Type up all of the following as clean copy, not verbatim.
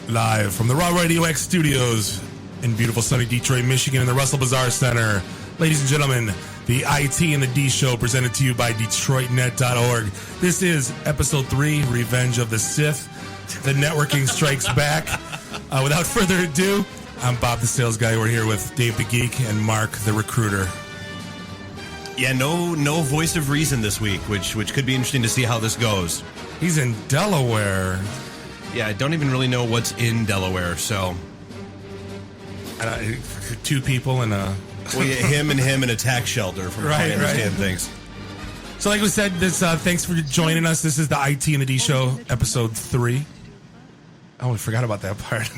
Live from the Raw Radio X studios in beautiful sunny Detroit, Michigan, in the Russell Bazaar Center. Ladies and gentlemen, the IT and the D Show presented to you by DetroitNet.org. This is episode 3, Revenge of the Sith. The networking strikes back. Without further ado, I'm Bob the Sales Guy. We're here with Dave the Geek and Mark the Recruiter. Yeah, no voice of reason this week, which could be interesting to see how this goes. He's in Delaware. Yeah, I don't even really know what's in Delaware, so... Two people and a... Well, yeah, him in a tax shelter, from how I understand things. So like we said, thanks for joining us. This is the IT and the D Show, episode 3. Oh, I forgot about that part.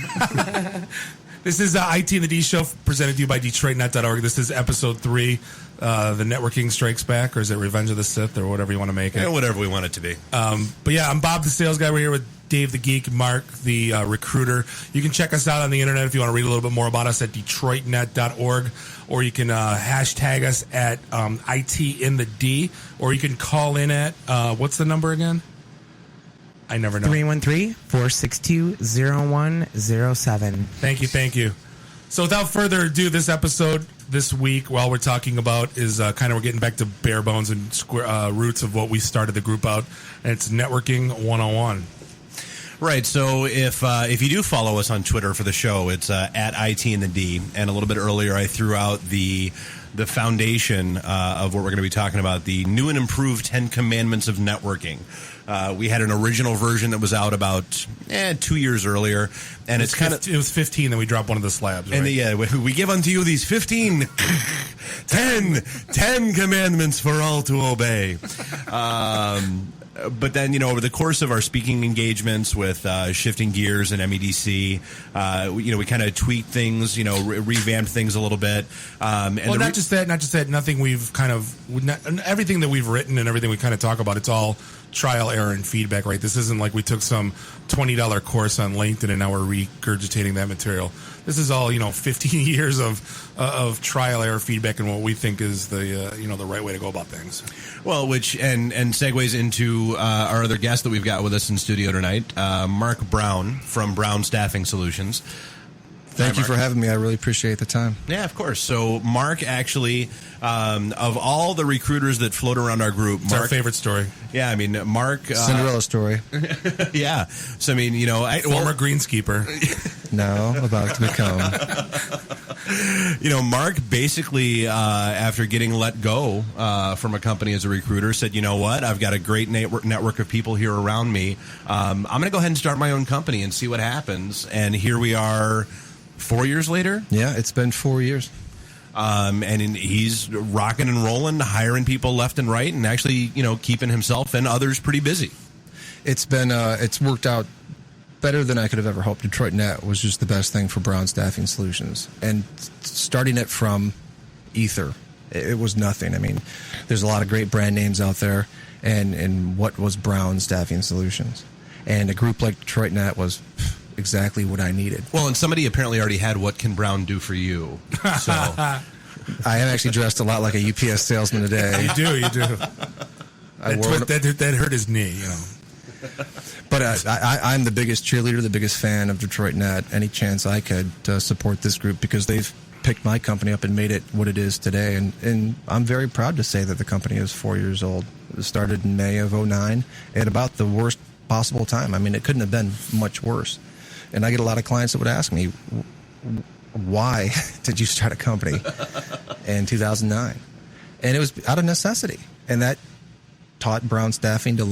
This is the IT and the D Show presented to you by DetroitNet.org. This is episode 3. The networking strikes back, or is it Revenge of the Sith, or whatever you want to make it? Yeah, whatever we want it to be. But yeah, I'm Bob the Sales Guy. We're here with Dave the Geek, Mark the Recruiter. You can check us out on the internet if you want to read a little bit more about us at DetroitNet.org, or you can hashtag us at IT in the D, or you can call in at, what's the number again? I never know. 313-462-0107. Thank you. So without further ado, this episode this week, while we're talking about, is we're getting back to bare bones and roots of what we started the group out, and it's Networking 101. Right, so if you do follow us on Twitter for the show, it's at IT in the D, and a little bit earlier I threw out the foundation of what we're going to be talking about, the new and improved 10 Commandments of Networking. We had an original version that was out about 2 years earlier, and it was 15. Then we dropped one of the slabs. Right? And we give unto you these 10 commandments for all to obey. But then, over the course of our speaking engagements with Shifting Gears and MEDC, we kind of tweak things, revamp things a little bit. Not just that. Nothing we've everything that we've written and everything we kind of talk about, it's all trial, error, and feedback, right? This isn't like we took some $20 course on LinkedIn and now we're regurgitating that material. This is all, 15 years of trial, error, feedback, and what we think is the right way to go about things. Well, which and segues into our other guest that we've got with us in studio tonight, Mark Brown from Brown Staffing Solutions. Thank you for having me. I really appreciate the time. Yeah, of course. So Mark actually, of all the recruiters that float around our group, it's our favorite story. Yeah, I mean, Mark... Cinderella story. Yeah. So, I mean, former greenskeeper. No, about to become. Mark basically, after getting let go from a company as a recruiter, said, you know what, I've got a great network of people here around me. I'm going to go ahead and start my own company and see what happens. And here we are 4 years later. Yeah, it's been 4 years. And he's rocking and rolling, hiring people left and right, and actually, keeping himself and others pretty busy. It's been, it's worked out better than I could have ever hoped. Detroit Net was just the best thing for Brown Staffing Solutions. And starting it from ether, it was nothing. I mean, there's a lot of great brand names out there, and what was Brown Staffing Solutions? And a group like Detroit Net was exactly what I needed. Well, and somebody apparently already had What Can Brown Do For You? So I am actually dressed a lot like a UPS salesman today. You do. That hurt his knee, But I'm the biggest cheerleader, the biggest fan of Detroit Net. Any chance I could support this group, because they've picked my company up and made it what it is today. And I'm very proud to say that the company is 4 years old. It started in May of 2009 at about the worst possible time. I mean, it couldn't have been much worse. And I get a lot of clients that would ask me, why did you start a company in 2009? And it was out of necessity. And that taught Brown Staffing to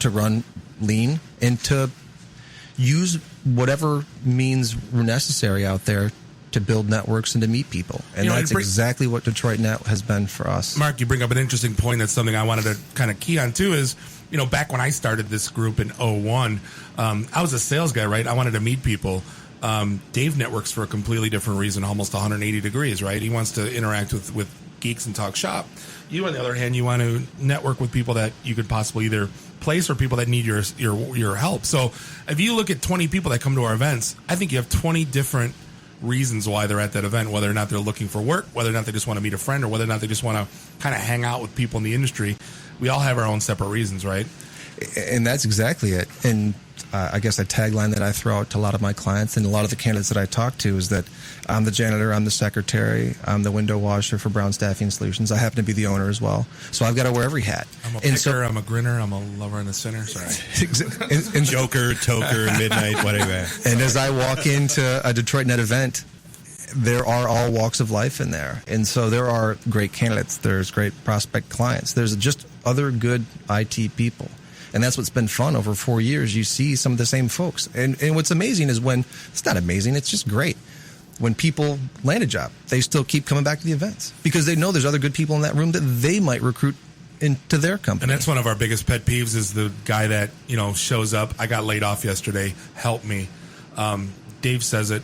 run lean and to use whatever means were necessary out there to build networks and to meet people. And that's exactly what Detroit Net has been for us. Mark, you bring up an interesting point. That's something I wanted to kind of key on, too, is, back when I started this group in 2001, I was a sales guy, right? I wanted to meet people. Dave networks for a completely different reason, almost 180 degrees, right? He wants to interact with geeks and talk shop. You, on the other hand, you want to network with people that you could possibly either place or people that need your help. So if you look at 20 people that come to our events, I think you have 20 different reasons why they're at that event, whether or not they're looking for work, whether or not they just want to meet a friend, or whether or not they just want to kind of hang out with people in the industry. We all have our own separate reasons, right? And that's exactly it. And I guess a tagline that I throw out to a lot of my clients and a lot of the candidates that I talk to is that I'm the janitor, I'm the secretary, I'm the window washer for Brown Staffing Solutions. I happen to be the owner as well. So I've got to wear every hat. I'm a picker, I'm a grinner, I'm a lover and a sinner. Sorry. and Joker, toker, midnight, whatever. And as I walk into a Detroit Net event, there are all walks of life in there. And so there are great candidates. There's great prospect clients. There's just other good IT people. And that's what's been fun over 4 years. You see some of the same folks. And what's amazing is when, it's not amazing, it's just great. When people land a job, they still keep coming back to the events because they know there's other good people in that room that they might recruit into their company. And that's one of our biggest pet peeves is the guy that, shows up. I got laid off yesterday. Help me. Dave says it,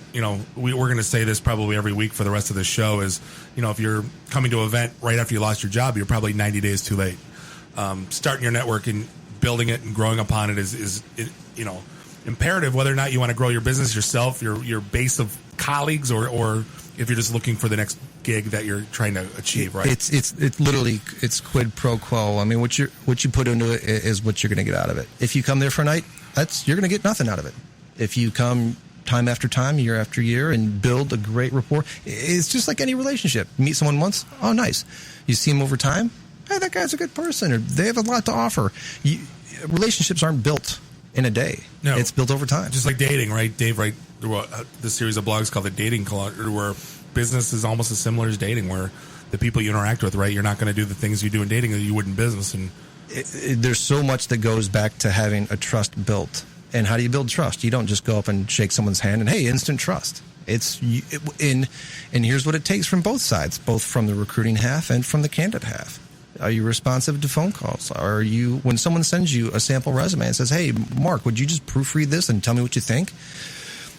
we're going to say this probably every week for the rest of the show is, if you're coming to an event right after you lost your job, you're probably 90 days too late. Starting your network and building it and growing upon it is imperative, whether or not you want to grow your business yourself, your base of colleagues, or if you're just looking for the next gig that you're trying to achieve, right? It's literally quid pro quo. I mean, what you put into it is what you're going to get out of it. If you come there for a night, you're going to get nothing out of it. If you come time after time, year after year, and build a great rapport, it's just like any relationship. You meet someone once, oh, nice. You see them over time, hey, that guy's a good person, or they have a lot to offer. Relationships aren't built in a day. No. It's built over time. Just like dating, right? Dave wrote the series of blogs called The Dating Club, where business is almost as similar as dating, where the people you interact with, right? You're not going to do the things you do in dating that you would in business. And there's so much that goes back to having a trust built. And how do you build trust? You don't just go up and shake someone's hand and, hey, instant trust. And here's what it takes from both sides, both from the recruiting half and from the candidate half. Are you responsive to phone calls? Are you, when someone sends you a sample resume and says, hey, Mark, would you just proofread this and tell me what you think?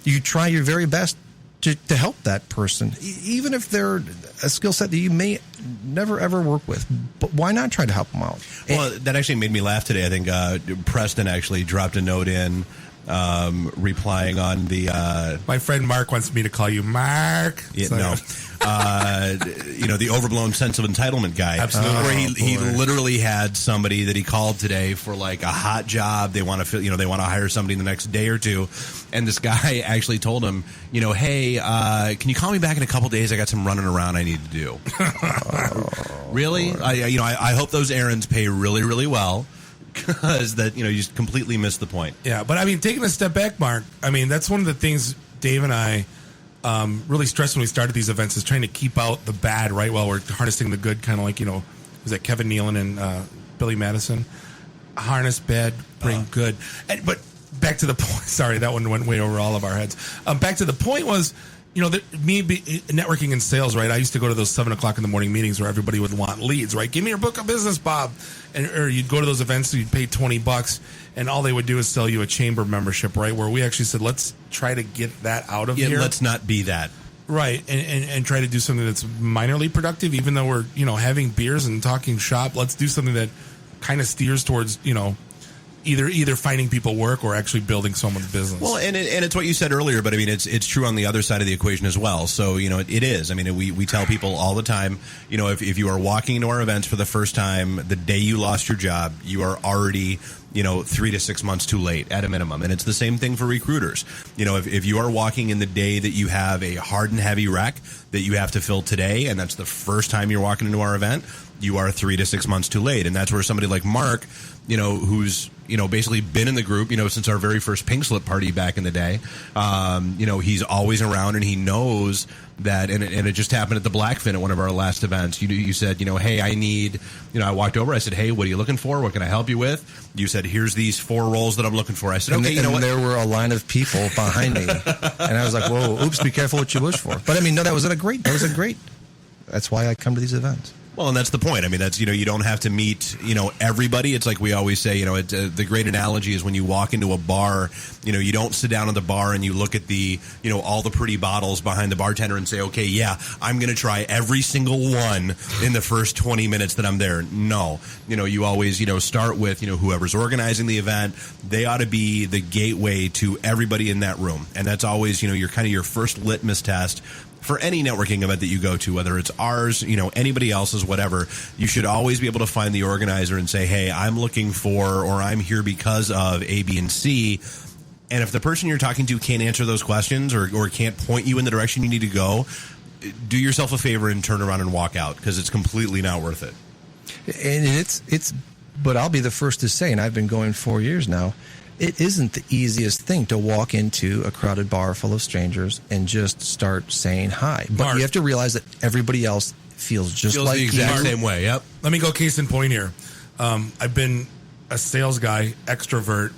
You try your very best to help that person, even if they're a skill set that you may never, ever work with. But why not try to help them out? Well, that actually made me laugh today. I think Preston actually dropped a note in replying on the... My friend Mark wants me to call you Mark. Yeah, no. The overblown sense of entitlement guy. Absolutely. Where he literally had somebody that he called today for like a hot job. They want to they want to hire somebody in the next day or two. And this guy actually told him, hey, can you call me back in a couple days? I got some running around I need to do. Really? I hope those errands pay really, really well. Because you just completely missed the point. Yeah, but I mean, taking a step back, Mark, I mean, that's one of the things Dave and I really stressed when we started these events is trying to keep out the bad, right, while we're harnessing the good, kind of like, was that Kevin Nealon and Billy Madison? Harness bad, bring good. But back to the point, sorry, that one went way over all of our heads. Back to the point was, networking in sales, right? I used to go to those 7 o'clock in the morning meetings where everybody would want leads, right? Give me your book of business, Bob. Or you'd go to those events, you'd pay $20, and all they would do is sell you a chamber membership, right? Where we actually said, let's try to get that out of here. Let's not be that. Right, and try to do something that's minorly productive, even though we're, having beers and talking shop. Let's do something that kind of steers towards, either finding people work or actually building someone's business. Well, and it's what you said earlier, but I mean, it's true on the other side of the equation as well. So, it is. I mean, we tell people all the time, if you are walking into our events for the first time, the day you lost your job, you are already 3 to 6 months too late at a minimum. And it's the same thing for recruiters. If you are walking in the day that you have a hard and heavy rec that you have to fill today, and that's the first time you're walking into our event, you are 3 to 6 months too late. And that's where somebody like Mark, who's, basically been in the group, since our very first Pink Slip party back in the day. He's always around and he knows that, and it just happened at the Blackfin at one of our last events. You said, hey, I need, I walked over, I said, hey, what are you looking for? What can I help you with? You said, here's these 4 roles that I'm looking for. I said, okay, and there were a line of people behind me. And I was like, whoa, oops, be careful what you wish for. But I mean, no, that was a great, that's why I come to these events. Well, and that's the point. I mean, that's, you don't have to meet, everybody. It's like we always say, the great analogy is when you walk into a bar, you don't sit down at the bar and you look at the, all the pretty bottles behind the bartender and say, okay, yeah, I'm going to try every single one in the first 20 minutes that I'm there. No, you always, start with, whoever's organizing the event. They ought to be the gateway to everybody in that room. And that's always, your kind of your first litmus test for any networking event that you go to, whether it's ours, anybody else's, whatever, you should always be able to find the organizer and say, hey, I'm looking for, or I'm here because of A, B, and C. And if the person you're talking to can't answer those questions or can't point you in the direction you need to go, do yourself a favor and turn around and walk out, because it's completely not worth it. And it's, but I'll be the first to say, and I've been going 4 years now, it isn't the easiest thing to walk into a crowded bar full of strangers and just start saying hi. But Mark, you have to realize that everybody else feels just like the exact you. same way. Yep. Let me go case in point here. I've been a sales guy, extrovert,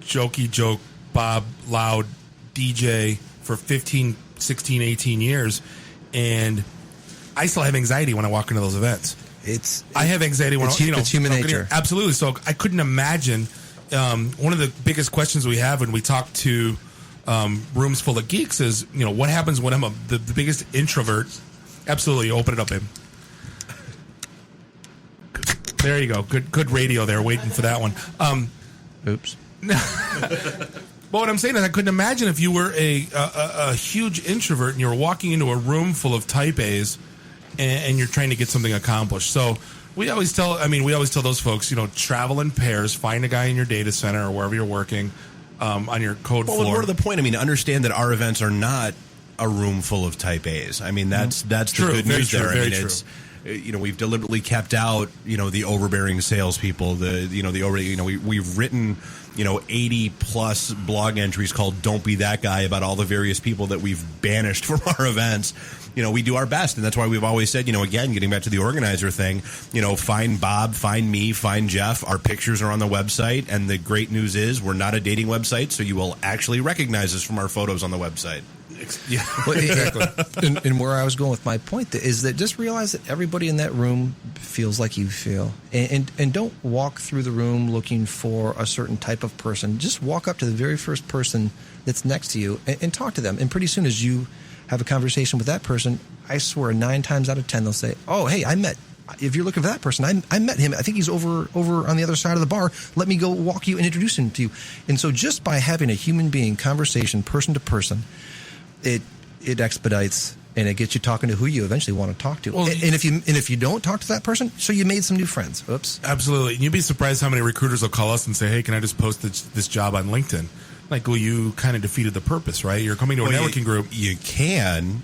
jokey joke, Bob, loud, DJ for 15, 16, 18 years. And I still have anxiety when I walk into those events. I have anxiety when it's human nature. Absolutely. So I couldn't imagine. One of the biggest questions we have when we talk to rooms full of geeks is, what happens when I'm the biggest introvert? Absolutely. Open it up, babe. There you go. Good radio there. Waiting for that one. Oops. But what I'm saying is, I couldn't imagine if you were a huge introvert and you were walking into a room full of type A's and you're trying to get something accomplished. So we always tell those folks, travel in pairs, find a guy in your data center or wherever you're working on your code floor. Well, more to the point, understand that our events are not a room full of type A's. That's true, the good news true, there. True. It's, we've deliberately kept out, the overbearing salespeople, we've written, 80 plus blog entries called "Don't Be That Guy" about all the various people that we've banished from our events. We do our best, and that's why we've always said, again, getting back to the organizer thing, find Bob, find me, find Jeff. Our pictures are on the website, and the great news is we're not a dating website, so you will actually recognize us from our photos on the website. Yeah, well, exactly. And where I was going with my point is that just realize that everybody in that room feels like you feel, and don't walk through the room looking for a certain type of person. Just walk up to the very first person that's next to you and talk to them. And pretty soon as you have a conversation with that person, I swear 9 times out of 10 they'll say, "Oh, hey, if you're looking for that person, I met him. I think he's over on the other side of the bar. Let me go walk you and introduce him to you." And so just by having a human being conversation, person to person, it expedites and it gets you talking to who you eventually want to talk to. Well, and if you don't talk to that person, so you made some new friends. Oops. Absolutely. And you'd be surprised how many recruiters will call us and say, "Hey, can I just post this job on LinkedIn?" Like, well, you kind of defeated the purpose, right? You're coming to a networking group. You can,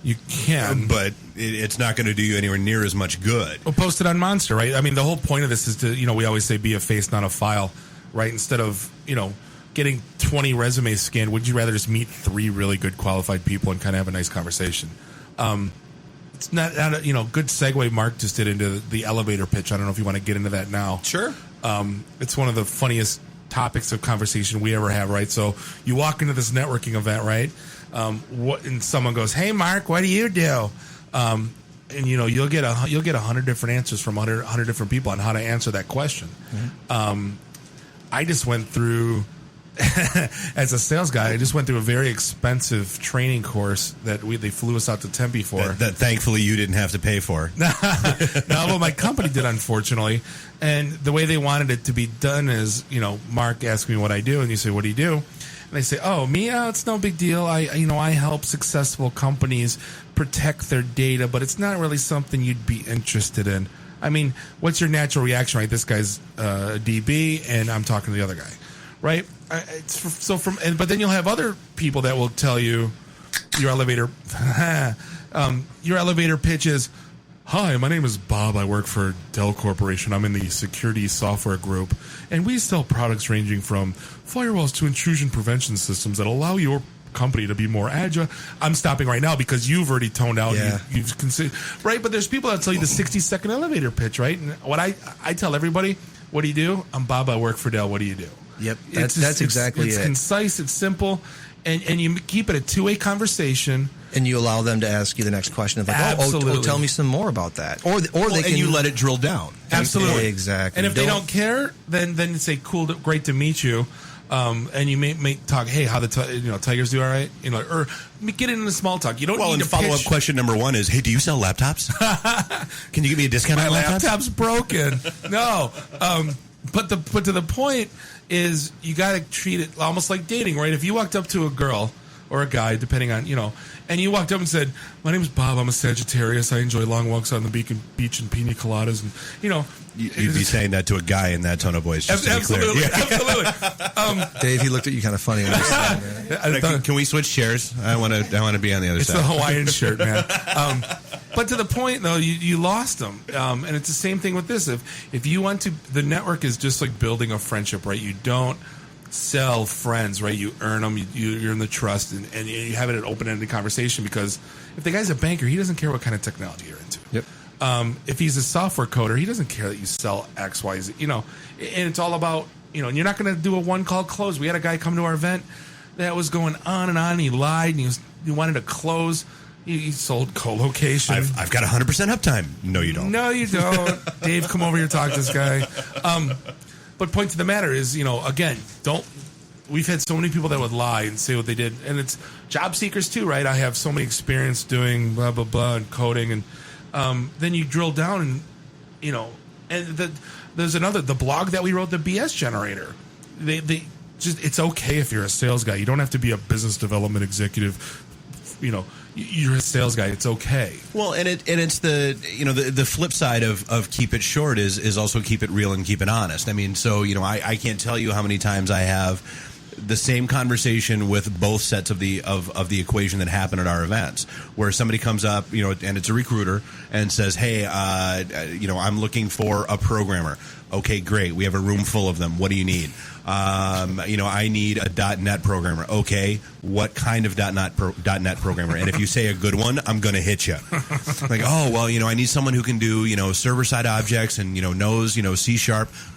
but it's not going to do you anywhere near as much good. Well, post it on Monster, right? The whole point of this is to, we always say, be a face, not a file, right? Instead of, getting 20 resumes scanned, would you rather just meet 3 really good qualified people and kind of have a nice conversation? It's not good segue Mark just did into the elevator pitch. I don't know if you want to get into that now. Sure. It's one of the funniest topics of conversation we ever have, right? So you walk into this networking event, right? And someone goes, "Hey, Mark, what do you do?" And you'll get 100 different answers from 100 different people on how to answer that question. Mm-hmm. I just went through, as a sales guy, I just went through a very expensive training course that they flew us out to Tempe for. That thankfully you didn't have to pay for. No, well, my company did, unfortunately. And the way they wanted it to be done is, Mark asked me what I do, and you say, "What do you do?" And they say, "Oh, me? It's no big deal. I help successful companies protect their data, but it's not really something you'd be interested in." What's your natural reaction, right? This guy's a DB, and I'm talking to the other guy, right? But then you'll have other people that will tell you your elevator pitch is, "Hi, my name is Bob. I work for Dell Corporation. I'm in the security software group, and we sell products ranging from firewalls to intrusion prevention systems that allow your company to be more agile." I'm stopping right now because you've already toned out. Yeah. You've considered, right? But there's people that tell you the 60-second elevator pitch, right? And what I tell everybody, "What do you do?" "I'm Bob. I work for Dell. What do you do?" Yep, that's exactly it. It's concise. It's simple, and you keep it a two-way conversation. And you allow them to ask you the next question of like, oh, tell me some more about that, or they can, and you let it drill down. Absolutely, exactly. And if they don't care, then you say, "Cool, great to meet you." And you may talk, "Hey, how the Tigers do? All right," or get into small talk. You don't. Well, need and to follow up pitch. question number 1 is, "Hey, do you sell laptops? Can you give me a discount My on laptops?" laptop's broken. No, but to the point is, you got to treat it almost like dating, right? If you walked up to a girl or a guy, depending on, and you walked up and said, my name's Bob, I'm a Sagittarius, I enjoy long walks on the beach and pina coladas, and, You'd be saying that to a guy in that tone of voice, just to be absolutely, clear. absolutely. Dave, he looked at you kind of funny. When you said that. Can we switch chairs? I want to be on the other It's side. the Hawaiian shirt, man. But to the point, though, you lost them. And it's the same thing with this. If you want to, the network is just like building a friendship, right? You don't sell friends, right? You earn them. You're in the trust, and you have it an open-ended conversation, because if the guy's a banker, he doesn't care what kind of technology you're into. Yep. If he's a software coder, he doesn't care that you sell X, Y, Z, and it's all about, and you're not going to do a one-call close. We had a guy come to our event that was going on, and he lied, and he wanted to close. He sold co-location. I've got 100% uptime. No, you don't. No, you don't. Dave, come over here, talk to this guy. But point to the matter is, again, we've had so many people that would lie and say what they did, and it's job seekers too, right? I have so many experience doing blah, blah, blah, and coding, and then you drill down and, there's the blog that we wrote, the BS Generator. They just, it's okay if you're a sales guy. You don't have to be a business development executive. You're a sales guy. It's okay. Well, and it's the flip side of keep it short is also keep it real and keep it honest. I mean, so I can't tell you how many times I have the same conversation with both sets of the equation that happen at our events, where somebody comes up, and it's a recruiter and says, "Hey, I'm looking for a programmer." Okay, great. We have a room full of them. What do you need? I need a .NET programmer. Okay, what kind of .NET programmer? And if you say a good one, I'm going to hit you. Like, oh, well, I need someone who can do, server-side objects and, knows, C#.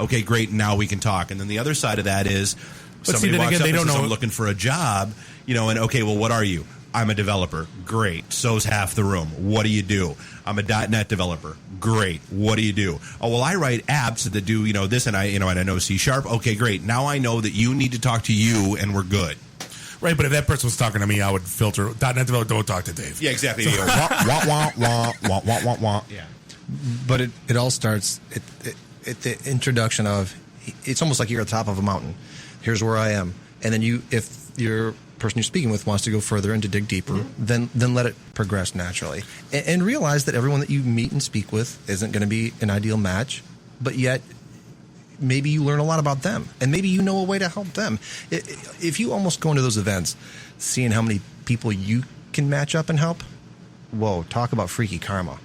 Okay, great. Now we can talk. And then the other side of that is somebody walks up and says, I'm looking for a job, and okay, well, what are you? I'm a developer. Great. So's half the room. What do you do? I'm a .NET developer. Great. What do you do? Oh, well, I write apps that do, this, and I know C#. Okay, great. Now I know that you need to talk to you, and we're good. Right, but if that person was talking to me, I would filter. .NET developer, don't talk to Dave. Yeah, exactly. So, yeah. But it all starts at the introduction of, it's almost like you're at the top of a mountain. Here's where I am. And then if your person you're speaking with wants to go further and to dig deeper, then let it progress naturally. And realize that everyone that you meet and speak with isn't going to be an ideal match, but yet maybe you learn a lot about them, and maybe you know a way to help them. If you almost go into those events seeing how many people you can match up and help, whoa, talk about freaky karma.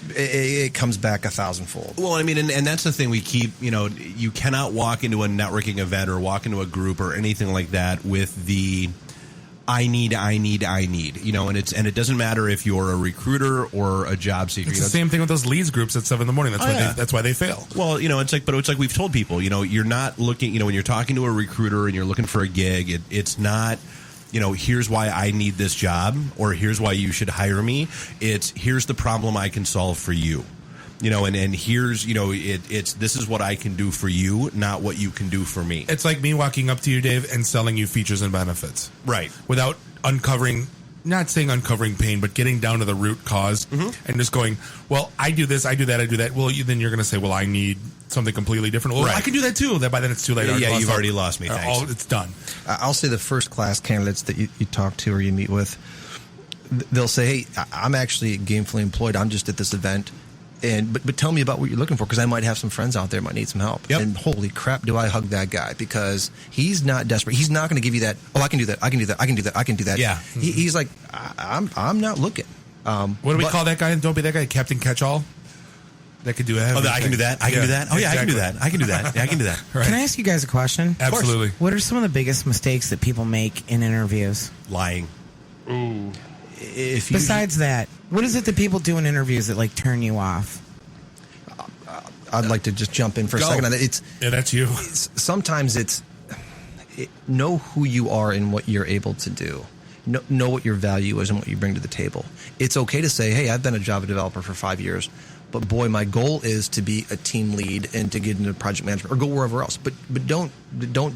It comes back 1,000-fold. Well, I mean, and that's the thing we keep, you cannot walk into a networking event or walk into a group or anything like that with the I need, and it doesn't matter if you're a recruiter or a job seeker. It's the same thing with those leads groups at 7 a.m. That's why they fail. Well, it's like we've told people, you're not looking, when you're talking to a recruiter and you're looking for a gig, it's not, here's why I need this job, or here's why you should hire me. It's here's the problem I can solve for you. And here's, this is what I can do for you, not what you can do for me. It's like me walking up to you, Dave, and selling you features and benefits. Right. Without not saying uncovering pain, but getting down to the root cause and just going, well, I do this, I do that, I do that. Well, then you're going to say, well, I need something completely different. Well, right. I can do that too. That by then it's too late. Yeah, you've already lost me. Thanks. It's done. I'll say the first class candidates that you talk to or you meet with, they'll say, hey, I'm actually gainfully employed. I'm just at this event. But tell me about what you're looking for, because I might have some friends out there that might need some help. Yep. And holy crap, do I hug that guy, because he's not desperate. He's not going to give you that, oh, I can do that, I can do that, I can do that, I can do that. Yeah. He's like, I'm not looking. What do we call that guy? Don't be that guy, Captain Catch-All? That could do everything. I can do that. I can do that. Oh, yeah, exactly. I can do that. I can do that. Yeah, I can do that. Right. Can I ask you guys a question? Absolutely. What are some of the biggest mistakes that people make in interviews? Lying. Ooh. Besides that, what is it that people do in interviews that turn you off? I'd like to just jump in for a second. That's you. Sometimes know who you are and what you're able to do. Know what your value is and what you bring to the table. It's okay to say, hey, I've been a Java developer for 5 years, but boy, my goal is to be a team lead and to get into project management or go wherever else. But don't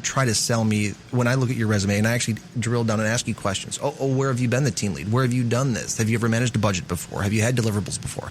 try to sell me when I look at your resume and I actually drill down and ask you questions. Oh, where have you been the team lead? Where have you done this? Have you ever managed a budget before? Have you had deliverables before?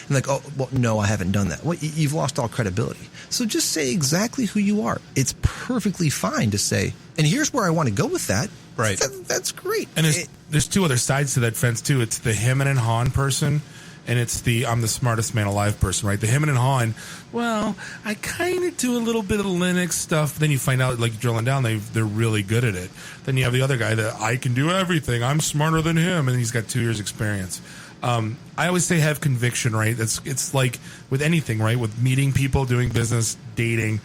And like, oh, well, no, I haven't done that. Well, you've lost all credibility. So just say exactly who you are. It's perfectly fine to say, and here's where I want to go with that. Right. That's great. And there's two other sides to that fence too. It's the him and Han person, and it's the I'm the smartest man alive person, right? The him and Han. Well, I kind of do a little bit of Linux stuff. Then you find out, like drilling down, they're really good at it. Then you have the other guy that I can do everything. I'm smarter than him, and he's got 2 years experience. I always say have conviction, right? It's like with anything, right? With meeting people, doing business, dating,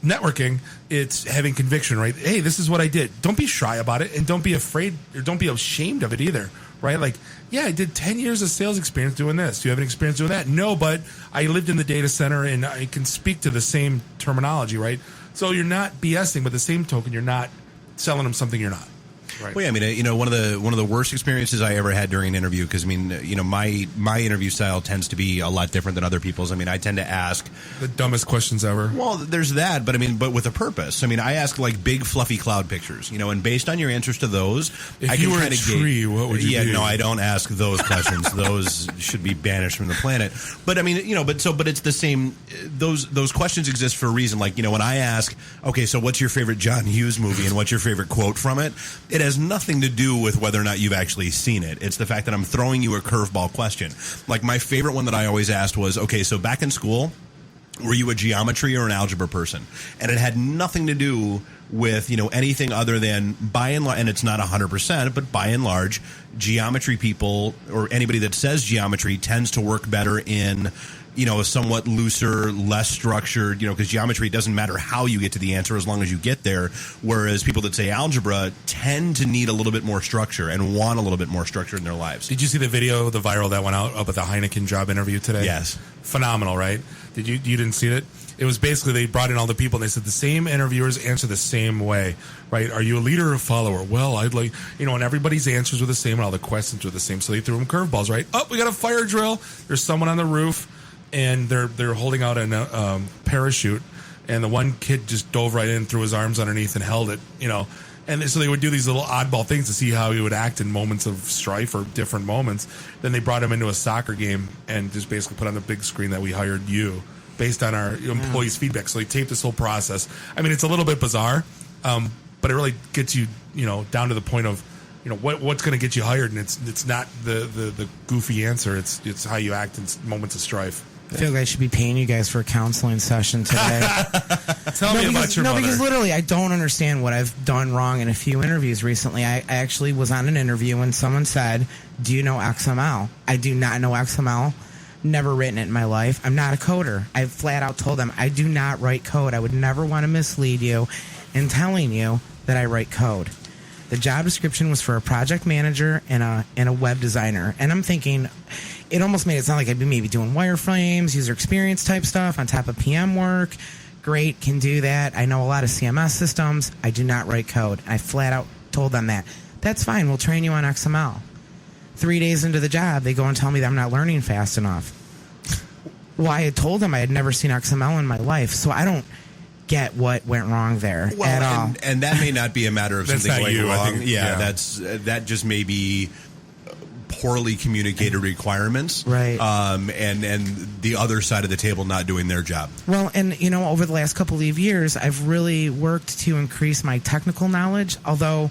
networking, it's having conviction, right? Hey, this is what I did. Don't be shy about it, and don't be afraid, or don't be ashamed of it either, right? Like, yeah, I did 10 years of sales experience doing this. Do you have any experience doing that? No, but I lived in the data center, and I can speak to the same terminology, right? So you're not BSing, but the same token, you're not selling them something you're not. Right. Well, yeah, I mean, one of the worst experiences I ever had during an interview, because I mean, my interview style tends to be a lot different than other people's. I mean, I tend to ask the dumbest questions ever. Well, there's that, but I mean, but with a purpose. I mean, I ask like big fluffy cloud pictures, and based on your answers to those, if I you can were kind a of tree, what would you do? Yeah, no, I don't ask those questions. Those should be banished from the planet. But I mean, but it's the same. Those questions exist for a reason. Like, when I ask, okay, so what's your favorite John Hughes movie and what's your favorite quote from it? It has nothing to do with whether or not you've actually seen it. It's the fact that I'm throwing you a curveball question. Like, my favorite one that I always asked was, okay, so back in school, were you a geometry or an algebra person? And it had nothing to do with, anything other than, by and large, and it's not 100%, but by and large, geometry people, or anybody that says geometry, tends to work better in a somewhat looser, less structured, because geometry doesn't matter how you get to the answer as long as you get there. Whereas people that say algebra tend to need a little bit more structure and want a little bit more structure in their lives. Did you see the video, the viral that went out up at the Heineken job interview today? Yes. Phenomenal, right? You didn't see it? It was basically, they brought in all the people and they said the same interviewers answer the same way, right? Are you a leader or a follower? Well, I'd like, and everybody's answers were the same and all the questions were the same. So they threw them curveballs, right? Oh, we got a fire drill. There's someone on the roof. And they're holding out a parachute, and the one kid just dove right in, threw his arms underneath, and held it. And so they would do these little oddball things to see how he would act in moments of strife or different moments. Then they brought him into a soccer game and just basically put on the big screen that we hired you based on our employees' feedback. So they taped this whole process. I mean, it's a little bit bizarre, but it really gets you, down to the point of, what's going to get you hired, and it's not the goofy answer. It's how you act in moments of strife. I feel like I should be paying you guys for a counseling session today. Tell me about your mother. Because literally, I don't understand what I've done wrong in a few interviews recently. I actually was on an interview when someone said, "Do you know XML?" I do not know XML. Never written it in my life. I'm not a coder. I flat out told them I do not write code. I would never want to mislead you in telling you that I write code. The job description was for a project manager and a web designer. And I'm thinking, it almost made it sound like I'd be maybe doing wireframes, user experience type stuff on top of PM work. Great, can do that. I know a lot of CMS systems. I do not write code. I flat out told them that. That's fine. We'll train you on XML. 3 days into the job, they go and tell me that I'm not learning fast enough. Well, I had told them I had never seen XML in my life, so I don't get what went wrong there at all. And that may not be a matter of That's something not going you, I wrong. think. Yeah, Yeah. that just may be poorly communicated requirements, Right. And the other side of the table not doing their job. Well, and over the last couple of years, I've really worked to increase my technical knowledge, although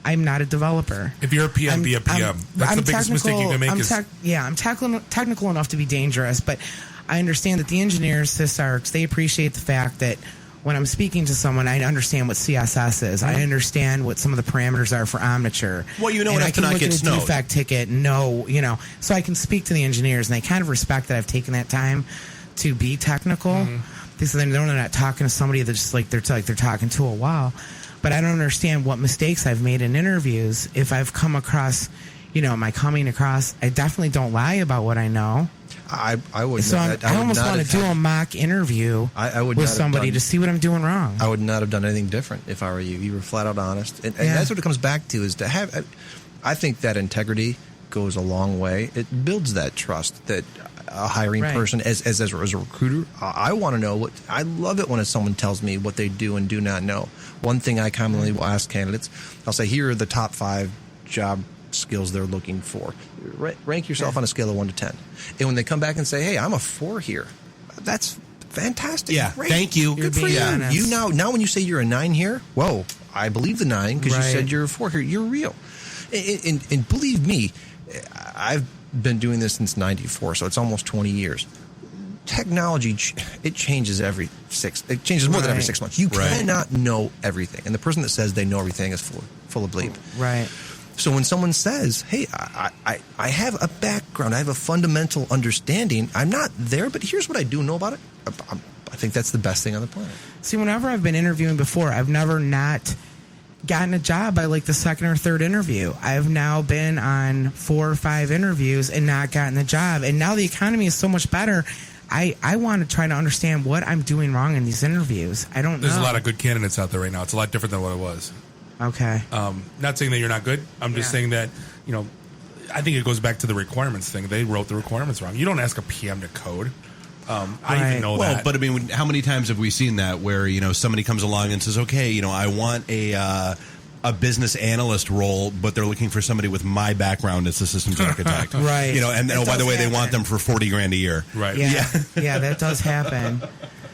I'm not a developer. If you're a PM, be a PM. That's the biggest mistake you can make. I'm technical enough to be dangerous, but I understand that the engineers, SysArcs, they appreciate the fact that when I'm speaking to someone, I understand what CSS is. I understand what some of the parameters are for Omniture. Well, and enough I can to not look get at a snowed. defect ticket and know, so I can speak to the engineers, and they kind of respect that I've taken that time to be technical. Because they're not talking to somebody that's just like they're talking to a wall. But I don't understand what mistakes I've made in interviews. If I've come across, am I coming across? I definitely don't lie about what I know. I would. So not, I almost want to do a mock interview I would with not have somebody done- to see what I'm doing wrong. I would not have done anything different if I were you. You were flat out honest, and that's what it comes back to. Is to have. I think that integrity goes a long way. It builds that trust that a hiring Right. person, as a recruiter, I want to know what. I love it when someone tells me what they do and do not know. One thing I commonly will ask candidates, I'll say, here are the top 5 job skills they're looking for. Rank yourself on a scale of 1 to 10. And when they come back and say, hey, I'm a 4 here, that's fantastic. Yeah, Great. thank you. You're Good for being you. honest. You now when you say you're a 9 here, whoa, I believe the 9 because Right. you said you're a 4 here. You're real. And believe me, I've been doing this since 94, so it's almost 20 years. Technology, it changes it changes more than every Right. 6 months. You Right. cannot know everything. And the person that says they know everything is full of bleep. Right. So when someone says, hey, I have a background, I have a fundamental understanding, I'm not there, but here's what I do know about it, I think that's the best thing on the planet. See, whenever I've been interviewing before, I've never not gotten a job by like the second or third interview. I've now been on 4 or 5 interviews and not gotten the job. And now the economy is so much better. I want to try to understand what I'm doing wrong in these interviews. I don't know. There's a lot of good candidates out there right now. It's a lot different than what it was. Okay. Not saying that you're not good. I'm just Yeah. saying that, I think it goes back to the requirements thing. They wrote the requirements wrong. You don't ask a PM to code. I Right. even know Well, that. but I mean, how many times have we seen that where somebody comes along and says, "Okay, I want a business analyst role, but they're looking for somebody with my background as a systems architect." Right. And It by the does way, they want happen. them for $40,000 a year. Right. Yeah. Yeah, that does happen.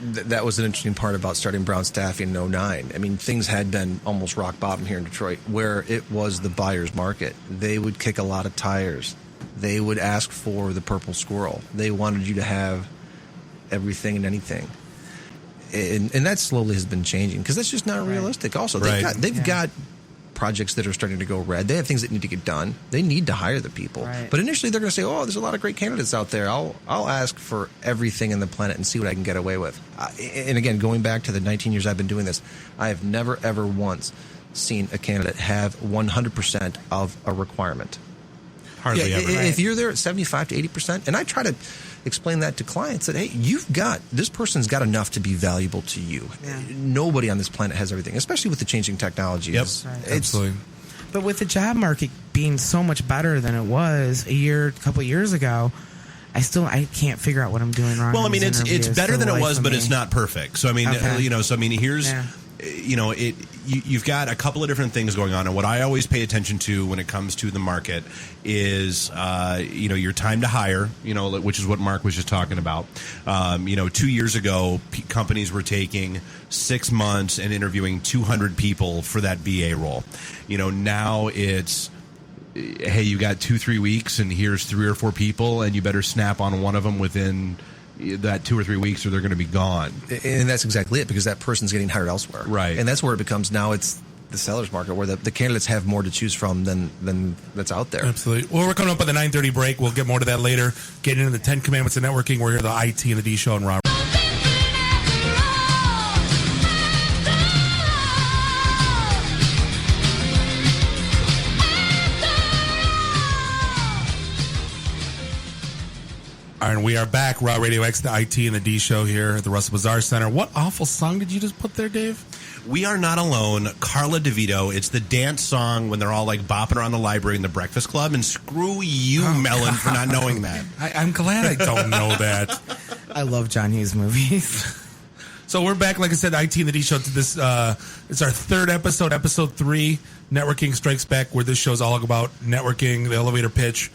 That was an interesting part about starting Brown Staffing in 2009. I mean, things had been almost rock bottom here in Detroit, where it was the buyer's market. They would kick a lot of tires. They would ask for the purple squirrel. They wanted you to have everything and anything. And that slowly has been changing because that's just not realistic. Also, Right. they've got projects that are starting to go red. They have things that need to get done. They need to hire the people. Right. But initially, they're going to say, "Oh, there's a lot of great candidates out there. I'll ask for everything in the planet and see what I can get away with." And again, going back to the 19 years I've been doing this, I have never ever once seen a candidate have 100% of a requirement. Hardly ever. Right. If you're there at 75 to 80%, and I try to explain that to clients that, hey, this person's got enough to be valuable to you. Yeah. Nobody on this planet has everything, especially with the changing technologies. Yep. Right. Absolutely. But with the job market being so much better than it was a couple years ago, I can't figure out what I'm doing wrong. Well, I in mean, these it's interviews better for than the it life was, of but me. it's not perfect. So I mean, Okay. here's, Yeah. you've got a couple of different things going on, and what I always pay attention to when it comes to the market is, your time to hire, which is what Mark was just talking about. 2 years ago, companies were taking 6 months and interviewing 200 people for that BA role. Now it's, hey, you got 2-3 weeks, and here's 3 or 4 people, and you better snap on one of them within that 2 or 3 weeks, or they're going to be gone. And that's exactly it, because that person's getting hired elsewhere. Right. And that's where it becomes now it's the seller's market, where the candidates have more to choose from than that's out there. Absolutely. Well, we're coming up on the 9:30 break. We'll get more to that later. Getting into the 10 Commandments of Networking. We're here, the IT and the D Show, and Robert. All right, and we are back. Raw Radio X, the IT and the D Show here at the Russell Bazaar Center. What awful song did you just put there, Dave? We Are Not Alone, Carla DeVito. It's the dance song when they're all like bopping around the library in the Breakfast Club. And screw you, Melon, for not knowing that. I'm glad I don't know that. I love John Hughes movies. So we're back, like I said, IT and the D Show. To this, it's our third episode, episode 3, Networking Strikes Back, where this show's all about networking, the elevator pitch,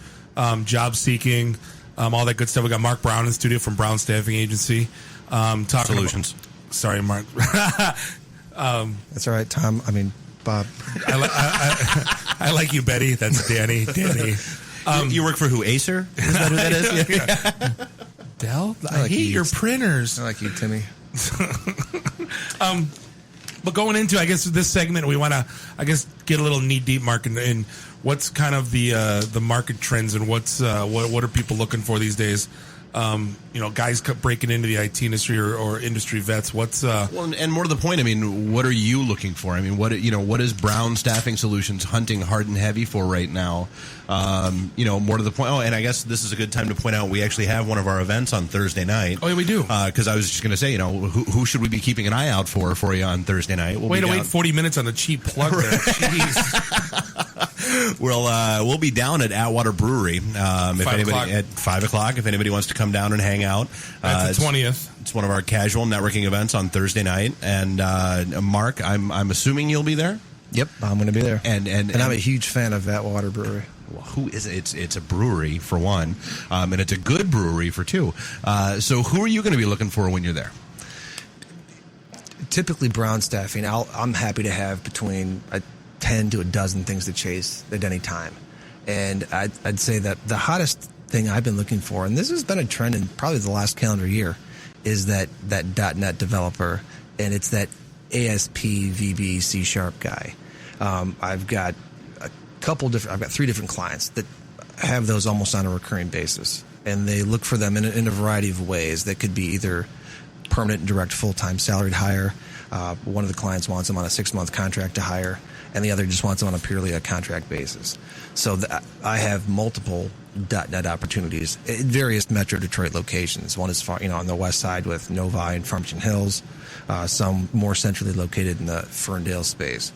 job seeking, all that good stuff. We got Mark Brown in the studio from Brown Staffing Agency. Talking Solutions. Sorry, Mark. That's all right, Tom. I mean, Bob. I like you, Betty. That's Danny. You work for who? Acer? Is that who that is? Dell? I I like hate you. your printers. I like you, Timmy. But going into, I guess, this segment, we want to, get a little knee deep, Mark, in what's kind of the market trends and what are people looking for these days? Guys breaking into the IT industry or industry vets. What's Well, and more to the point, I mean, what are you looking for? I mean, what is Brown Staffing Solutions hunting hard and heavy for right now? More to the point. Oh, and I guess this is a good time to point out we actually have one of our events on Thursday night. Oh, yeah, we do. Because I was just going to say, who should we be keeping an eye out for you on Thursday night? Way to wait 40 minutes on the cheap plug there. Jeez. We'll be down at Atwater Brewery. If 5 anybody o'clock. at 5 o'clock, if anybody wants to come down and hang out. That's the 20th. It's one of our casual networking events on Thursday night. And Mark, I'm assuming you'll be there. Yep, I'm going to be there. And I'm a huge fan of Atwater Brewery. Well, who is it? It's a brewery for one, and it's a good brewery for two. So who are you going to be looking for when you're there? Typically, Brown Staffing, I'm happy to have between 10 to a dozen things to chase at any time. And I'd say that the hottest thing I've been looking for, and this has been a trend in probably the last calendar year, is that .NET developer, and it's that ASP, VB, C# guy. I've got I've got 3 different clients that have those almost on a recurring basis, and they look for them in a variety of ways. That could be either permanent, direct, full-time salaried hire. One of the clients wants them on a 6-month contract to hire, and the other just wants them on purely a contract basis. So I have multiple .NET opportunities at various Metro Detroit locations. One is on the west side with Novi and Farmington Hills, some more centrally located in the Ferndale space.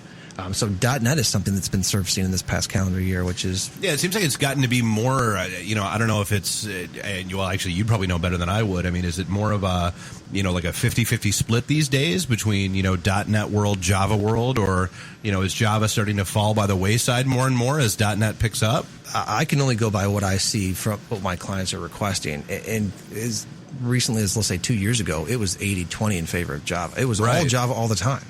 So .NET is something that's been surfacing in this past calendar year, which is... Yeah, it seems like it's gotten to be more, I don't know if it's... well, actually, you'd probably know better than I would. I mean, is it more of a, like a 50-50 split these days between, .NET world, Java world, or, is Java starting to fall by the wayside more and more as .NET picks up? I can only go by what I see from what my clients are requesting. And as recently as, let's say, 2 years ago, it was 80-20 in favor of Java. It was all Java all the time.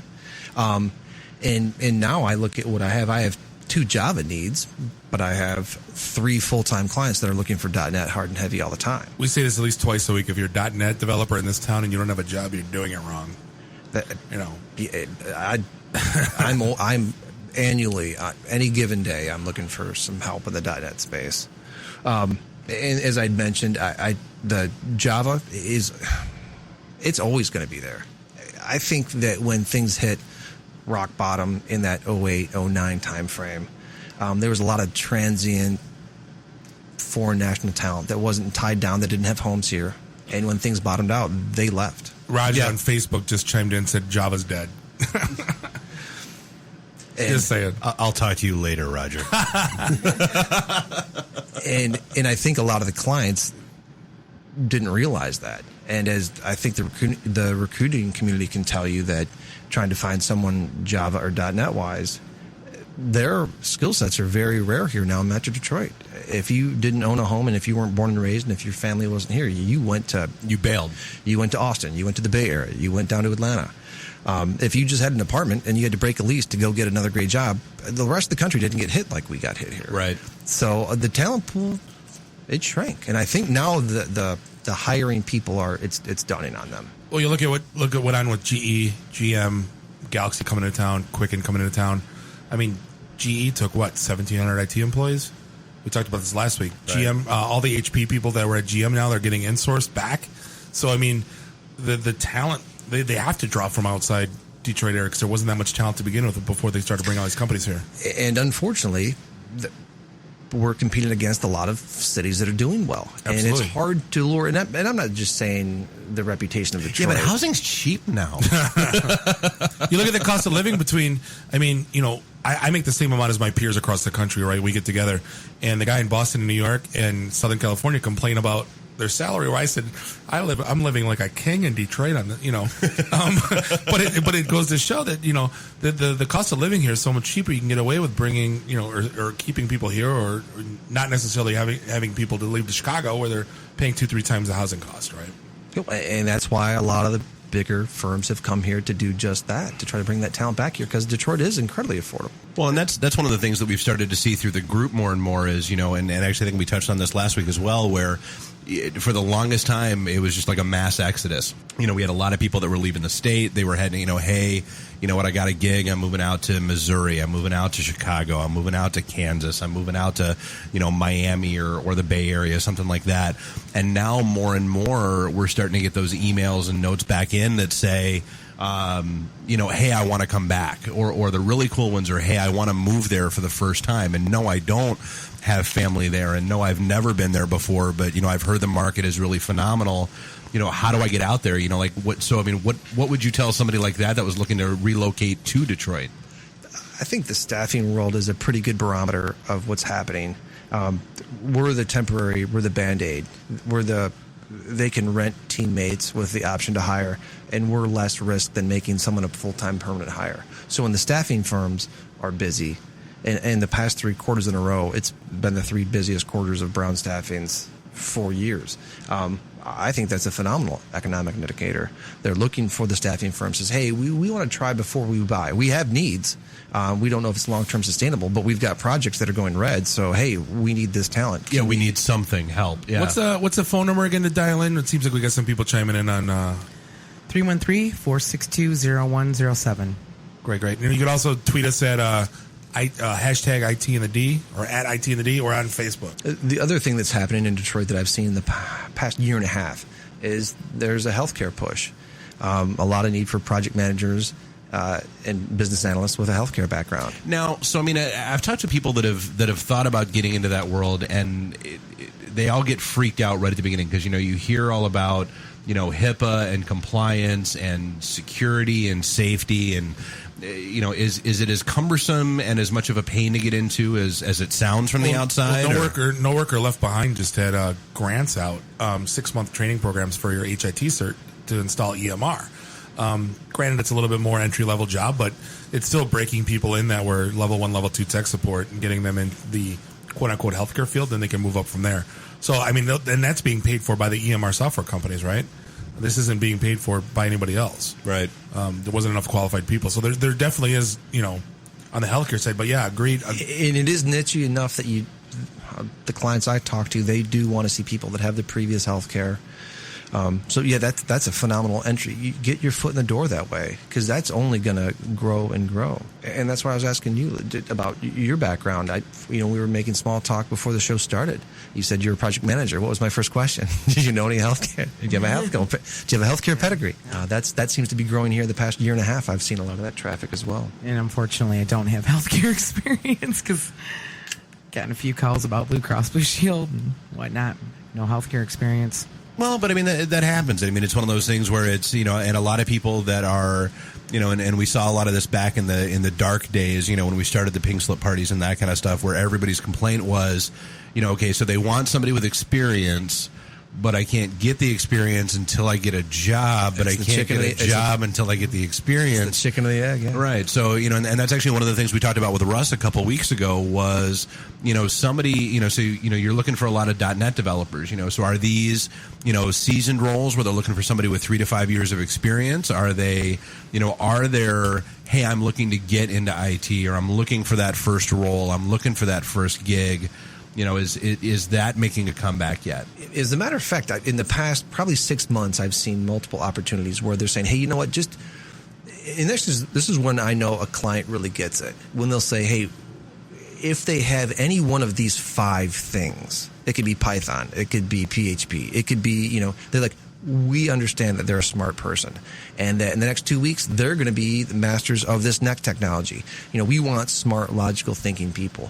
And now I look at what I have. I have 2 Java needs, but I have 3 full-time clients that are looking for .NET hard and heavy all the time. We say this at least twice a week. If you're a .NET developer in this town and you don't have a job, you're doing it wrong. I'm annually, any given day, I'm looking for some help in the .NET space. And as I'd mentioned, the Java it's always going to be there. I think that when things hit rock bottom in that 08, 09 time frame, there was a lot of transient foreign national talent that wasn't tied down, that didn't have homes here. And when things bottomed out, they left. Roger on Facebook just chimed in and said Java's dead. Just saying. I'll talk to you later, Roger. and I think a lot of the clients didn't realize that. And as I think the recruiting community can tell you, that trying to find someone Java or .NET wise, their skill sets are very rare here now in Metro Detroit. If you didn't own a home, and if you weren't born and raised, and if your family wasn't here, you bailed. You went to Austin. You went to the Bay Area. You went down to Atlanta. If you just had an apartment and you had to break a lease to go get another great job, the rest of the country didn't get hit like we got hit here. Right. So the talent pool, it shrank, and I think now the hiring people it's dawning on them. Well, you look at what went on with GE, GM, Galaxy coming into town, Quicken coming into town. I mean, GE took 1,700 IT employees. We talked about this last week. Right. GM, all the HP people that were at GM now, they're getting insourced back. So I mean, the talent, they have to draw from outside Detroit area, because there wasn't that much talent to begin with before they started bringing all these companies here. And unfortunately, we're competing against a lot of cities that are doing well. Absolutely. And it's hard to lure. And I'm not just saying the reputation of Detroit. Yeah, but housing's cheap now. You look at the cost of living between, I make the same amount as my peers across the country, right? We get together, and the guy in Boston and New York and Southern California complain about their salary, where I said, I'm living like a king in Detroit on the, but it goes to show that, the cost of living here is so much cheaper. You can get away with bringing, or keeping people here, or not necessarily having people to leave to Chicago, where they're paying 2-3 times the housing cost, right? And that's why a lot of the bigger firms have come here to do just that, to try to bring that talent back here, because Detroit is incredibly affordable. Well, and that's one of the things that we've started to see through the group more and more is, and actually I think we touched on this last week as well, where for the longest time, it was just like a mass exodus. We had a lot of people that were leaving the state. They were heading, hey, you know what, I got a gig. I'm moving out to Missouri. I'm moving out to Chicago. I'm moving out to Kansas. I'm moving out to, Miami or the Bay Area, something like that. And now more and more, we're starting to get those emails and notes back in that say, hey, I want to come back. Or the really cool ones are, hey, I want to move there for the first time. And no, I don't have family there. And no, I've never been there before. But, I've heard the market is really phenomenal. How do I get out there? What would you tell somebody like that was looking to relocate to Detroit? I think the staffing world is a pretty good barometer of what's happening. We're the temporary, we're the Band-Aid. They can rent teammates with the option to hire, and we're less risk than making someone a full-time permanent hire. So when the staffing firms are busy, And the past 3 quarters in a row, it's been the 3 busiest quarters of Brown Staffing's 4 years. I think that's a phenomenal economic indicator. They're looking for the staffing firm, says, hey, we want to try before we buy. We have needs. We don't know if it's long-term sustainable, but we've got projects that are going red. So, hey, we need this talent. Yeah, we need something, help. Yeah. What's the phone number again to dial in? It seems like we got some people chiming in on 313-462-0107. Great. And you can also tweet us at hashtag IT in the D or at IT in the D or on Facebook. The other thing that's happening in Detroit that I've seen in the past year and a half is there's a healthcare push. A lot of need for project managers and business analysts with a healthcare background. Now, so I mean, I've talked to people that have thought about getting into that world, and they all get freaked out right at the beginning because you hear all about HIPAA and compliance and security and safety and. Is it as cumbersome and as much of a pain to get into as it sounds from the outside? No Worker Left Behind just had grants out, 6-month training programs for your HIT cert to install EMR. Granted, it's a little bit more entry-level job, but it's still breaking people in that were level 1, level 2 tech support and getting them in the quote-unquote healthcare field, then they can move up from there. So, I mean, and that's being paid for by the EMR software companies, right? This isn't being paid for by anybody else. Right. There wasn't enough qualified people. So there definitely is, on the healthcare side. But yeah, agreed. And it is niche enough that the clients I talk to, they do want to see people that have the previous healthcare. So yeah, that's a phenomenal entry. You get your foot in the door that way because that's only going to grow and grow. And that's why I was asking you about your background. We were making small talk before the show started. You said you're a project manager. What was my first question? Did you know any healthcare? Do you have a healthcare pedigree? That seems to be growing here the past year and a half. I've seen a lot of that traffic as well. And unfortunately, I don't have healthcare experience because gotten a few calls about Blue Cross Blue Shield and whatnot. No healthcare experience. Well, but I mean, that happens. I mean, it's one of those things where it's, and a lot of people that are, and we saw a lot of this back in the dark days, when we started the pink slip parties and that kind of stuff, where everybody's complaint was, okay, so they want somebody with experience, but I can't get the experience until I get a job, but I can't get a job until I get the experience. It's the chicken or the egg, yeah. Right. So, and that's actually one of the things we talked about with Russ a couple weeks ago was, somebody, so, you're looking for a lot of .NET developers, so are these, seasoned roles where they're looking for somebody with 3 to 5 years of experience? Are they, are there, hey, I'm looking to get into IT, or I'm looking for that first role, I'm looking for that first gig? Is that making a comeback yet? As a matter of fact, in the past probably 6 months, I've seen multiple opportunities where they're saying, hey, you know what, and this is when I know a client really gets it. When they'll say, hey, if they have any one of these 5 things, it could be Python, it could be PHP, it could be, they're like, we understand that they're a smart person and that in the next 2 weeks, they're going to be the masters of this next technology. We want smart, logical thinking people.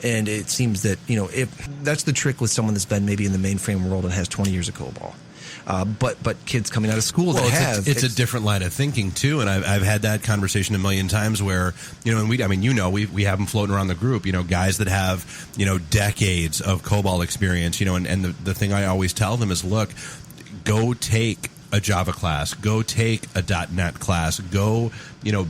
And it seems that, if that's the trick with someone that's been maybe in the mainframe world and has 20 years of COBOL. But kids coming out of school it's a different line of thinking too, and I've had that conversation a million times where and we have them floating around the group, guys that have decades of COBOL experience, and the thing I always tell them is, look, go take a Java class, go take a .NET class, go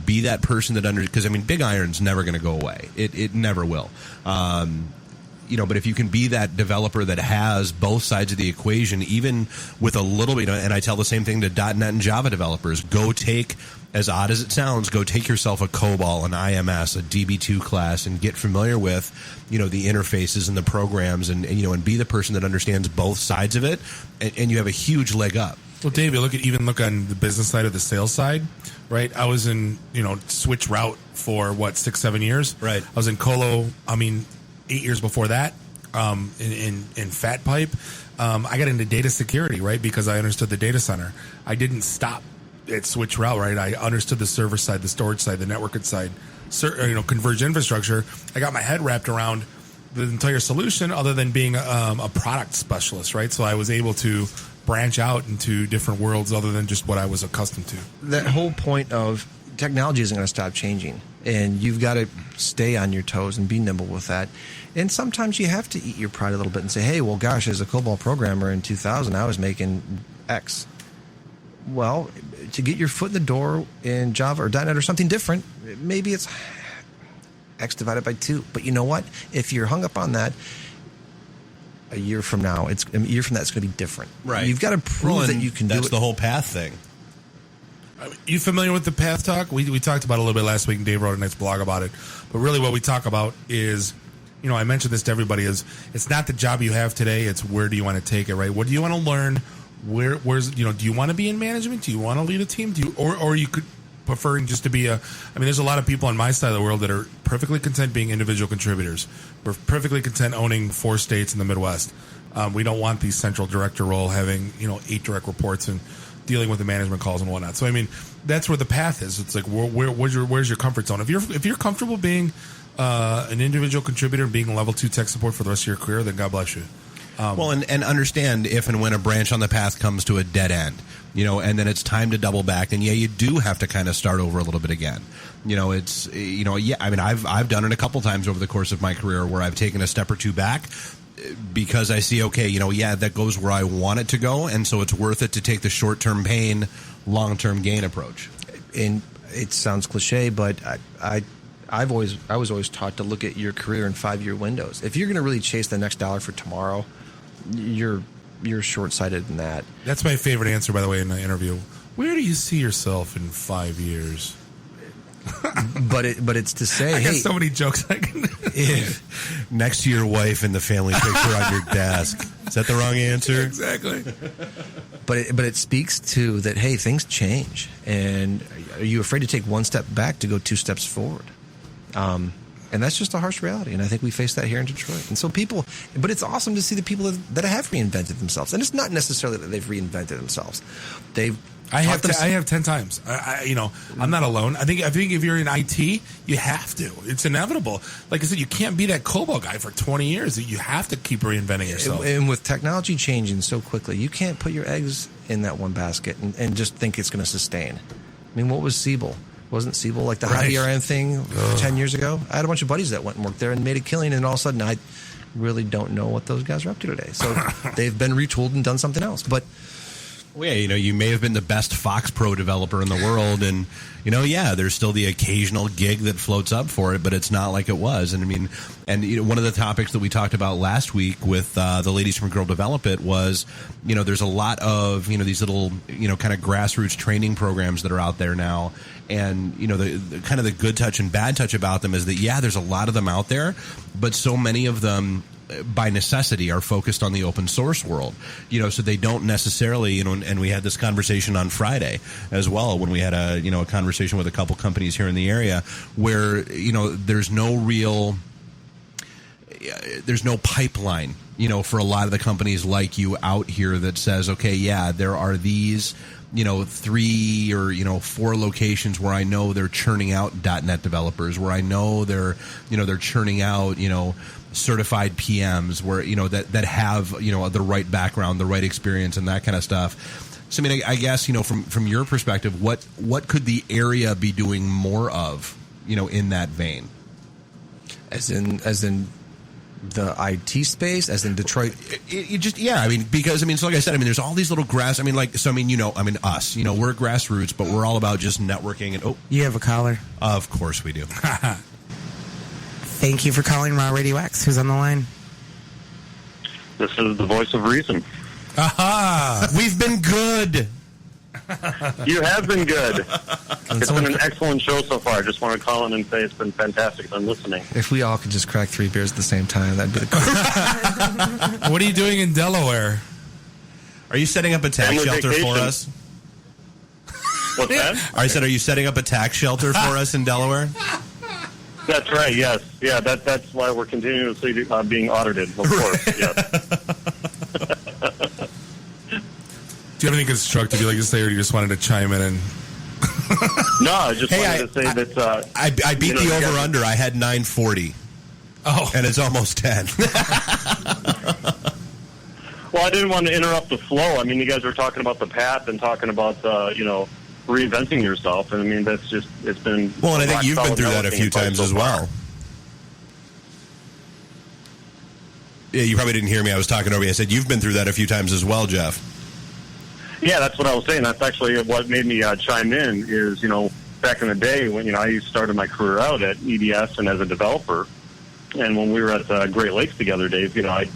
be that person that because Big Iron's never going to go away, it never will. But if you can be that developer that has both sides of the equation, even with a little bit, and I tell the same thing to .NET and Java developers, go take, as odd as it sounds, go take yourself a COBOL, an IMS, a DB2 class, and get familiar with, the interfaces and the programs, and be the person that understands both sides of it, and you have a huge leg up. Well, Dave, look on the business side of the sales side, right? I was in, switch route for 6-7 years. Right. I was in Colo, 8 years before that, in Fat Pipe. I got into data security, right? Because I understood the data center. I didn't stop at switch route, right? I understood the server side, the storage side, the networking side, converged infrastructure. I got my head wrapped around the entire solution other than being a product specialist, right? So I was able to branch out into different worlds other than just what I was accustomed to. That whole point of technology isn't going to stop changing, and you've got to stay on your toes and be nimble with that. And sometimes you have to eat your pride a little bit and say, hey, well, gosh, as a COBOL programmer in 2000, I was making X. Well, to get your foot in the door in Java or .NET or something different, maybe it's X divided by 2. But you know what? If you're hung up on that, a year from now, it's going to be different. Right. You've got to prove that you can do it. That's the whole path thing. You familiar with the Path Talk? We talked about it a little bit last week, and Dave wrote a nice blog about it. But really what we talk about is, I mentioned this to everybody, is it's not the job you have today, it's where do you want to take it, right? What do you want to learn? Where's do you want to be in management? Do you want to lead a team? Or you could preferring just to be there's a lot of people on my side of the world that are perfectly content being individual contributors. We're perfectly content owning 4 states in the Midwest. We don't want the central director role, having 8 direct reports and dealing with the management calls and whatnot. So that's where the path is. It's like where's your comfort zone? If you're comfortable being an individual contributor and being level 2 tech support for the rest of your career, then God bless you. And understand if and when a branch on the path comes to a dead end, and then it's time to double back, then you do have to kind of start over a little bit again. I've done it a couple times over the course of my career where I've taken a step or 2 back because I see, that goes where I want it to go, and so it's worth it to take the short-term pain, long-term gain approach. And it sounds cliche, but I was always taught to look at your career in 5-year windows. If you're going to really chase the next dollar for tomorrow, you're short-sighted in that. That's my favorite answer, by the way, in the interview. Where do you see yourself in 5 years? but it's to say, I got so many jokes I can. Next to your wife in the family picture on your desk. Is that the wrong answer? Exactly. But it speaks to that. Hey, things change, and are you afraid to take 1 step back to go 2 steps forward? And that's just a harsh reality, and I think we face that here in Detroit. And so but it's awesome to see the people that have reinvented themselves. And it's not necessarily that they've reinvented themselves. I have 10 times. I'm not alone. I think if you're in IT, you have to. It's inevitable. Like I said, you can't be that COBOL guy for 20 years. You have to keep reinventing yourself. And with technology changing so quickly, you can't put your eggs in that one basket and just think it's going to sustain. What was Siebel? Wasn't Siebel like the high ERM thing 10 years ago? I had a bunch of buddies that went and worked there and made a killing, and all of a sudden I really don't know what those guys are up to today. So they've been retooled and done something else. But you may have been the best Fox Pro developer in the world, and there's still the occasional gig that floats up for it, but it's not like it was. And one of the topics that we talked about last week with the ladies from Girl Develop It was, there's a lot of these little kind of grassroots training programs that are out there now, and the kind of the good touch and bad touch about them is that there's a lot of them out there, but so many of them by necessity are focused on the open source world, so they don't necessarily, and we had this conversation on Friday as well when we had a conversation with a couple companies here in the area where, there's no pipeline, for a lot of the companies like you out here that says, okay, there are these, 3 or 4 locations where I know they're churning out .NET developers, where I know they're churning out, certified PMs where that have the right background, the right experience, and that kind of stuff. So I guess from your perspective, what could the area be doing more of in that vein? As in the IT space, as in Detroit. Because so like I said, there's all these little us, we're grassroots, but we're all about just networking and you have a caller. Of course we do. Thank you for calling Raw Radio X. Who's on the line? This is the voice of reason. Aha! We've been good. You have been good. It's been an excellent show so far. I just want to call in and say it's been fantastic. I've been listening. If we all could just crack 3 beers at the same time, that'd be the cool. What are you doing in Delaware? Are you setting up a tax shelter vacation. for us? What's that? I said, are you setting up a tax shelter for us in Delaware? That's right, yes. Yeah, that's why we're continuously being audited, of course, yes. Do you have anything constructive you'd like to say, or do you just wanted to chime in? No, I just wanted to say that... I beat the over-under. I had 940. Oh. And it's almost 10. Well, I didn't want to interrupt the flow. You guys were talking about the path and talking about, reinventing yourself. And, that's just, it's been... Well, and I think you've been through that a few times as well. Yeah, you probably didn't hear me. I was talking over you. I said, you've been through that a few times as well, Jeff. Yeah, that's what I was saying. That's actually what made me chime in is, back in the day when, I started my career out at EDS and as a developer. And when we were at Great Lakes together, Dave, I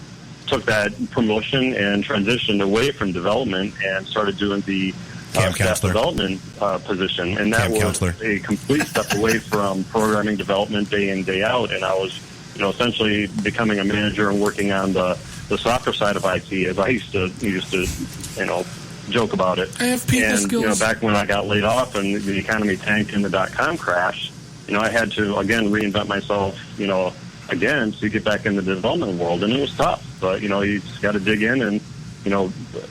took that promotion and transitioned away from development and started doing the Camp staff counselor. development position. And that Camp was counselor. a complete step away from programming development day in, day out. And I was, essentially becoming a manager and working on the softer side of IT, as I used to, joke about it. I have people and, skills. back when I got laid off and the economy tanked in the .com crash, I had to, again, reinvent myself, again, to get back in the development world. And it was tough. But, you just got to dig in and,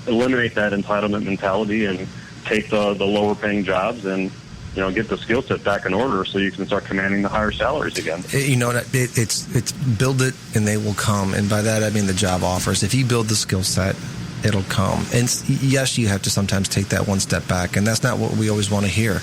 eliminate that entitlement mentality and take the lower paying jobs and, get the skill set back in order so you can start commanding the higher salaries again. It's build it and they will come. And by that, I mean the job offers. If you build the skill set, it'll come. And yes, you have to sometimes take that one step back, and that's not what we always want to hear.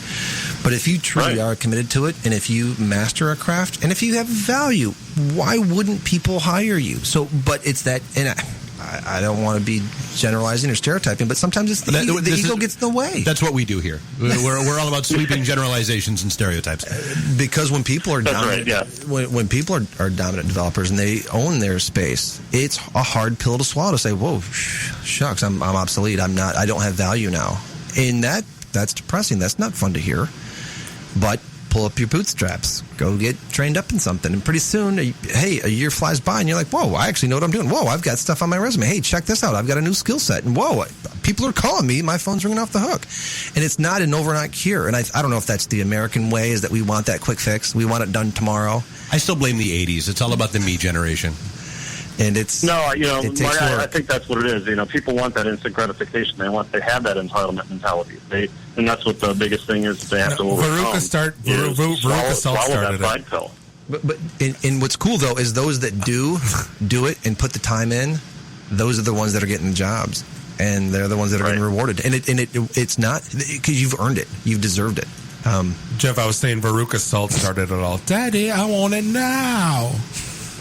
But if you truly are committed to it, and if you master a craft, and if you have value, why wouldn't people hire you? So, but it's that, and I don't want to be generalizing or stereotyping, but sometimes it's the ego gets in the way. That's what we do here. We're all about sweeping generalizations and stereotypes. Because when people are dominant, right, when people are dominant developers and they own their space, it's a hard pill to swallow to say, "Whoa, shucks, I'm obsolete. I don't have value now," and that's depressing. That's not fun to hear. But pull up your bootstraps, go get trained up in something, and pretty soon, hey, a year flies by, and you're like, "Whoa, I actually know what I'm doing. Whoa, I've got stuff on my resume. Hey, check this out. I've got a new skill set." And whoa, people are calling me. My phone's ringing off the hook, and it's not an overnight cure. And I don't know if that's the American way, is that we want that quick fix. We want it done tomorrow. I still blame the 80s. It's all about the me generation. And it's it takes work. I think that's what it is. People want that instant gratification. They have that entitlement mentality. And that's what the biggest thing is. They have to overcome. Veruca swallow started that pride pill. But and what's cool though is those that do it and put the time in, those are the ones that are getting the jobs, and they're the ones that are getting rewarded. And it's not because you've earned it, you've deserved it. Jeff, I was saying Veruca Salt started it all. Daddy, I want it now.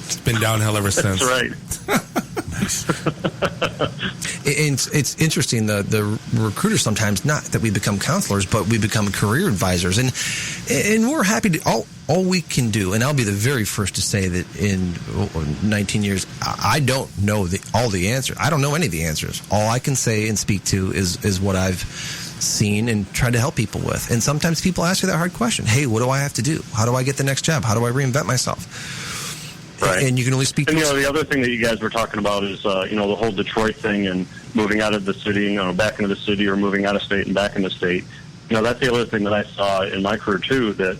It's been downhill ever since. That's right. It's interesting, the recruiters sometimes, not that we become counselors, but we become career advisors, and we're happy to all we can do, and I'll be the very first to say that in 19 years I don't know all the answers. I don't know any of the answers. All I can say and speak to is what I've seen and tried to help people with. And sometimes people ask you that hard question: hey, what do I have to do? How do I get the next job? How do I reinvent myself? Right. And you can only speak to the other thing that you guys were talking about is, the whole Detroit thing and moving out of the city, back into the city, or moving out of state and back into state. That's the other thing that I saw in my career, too, that,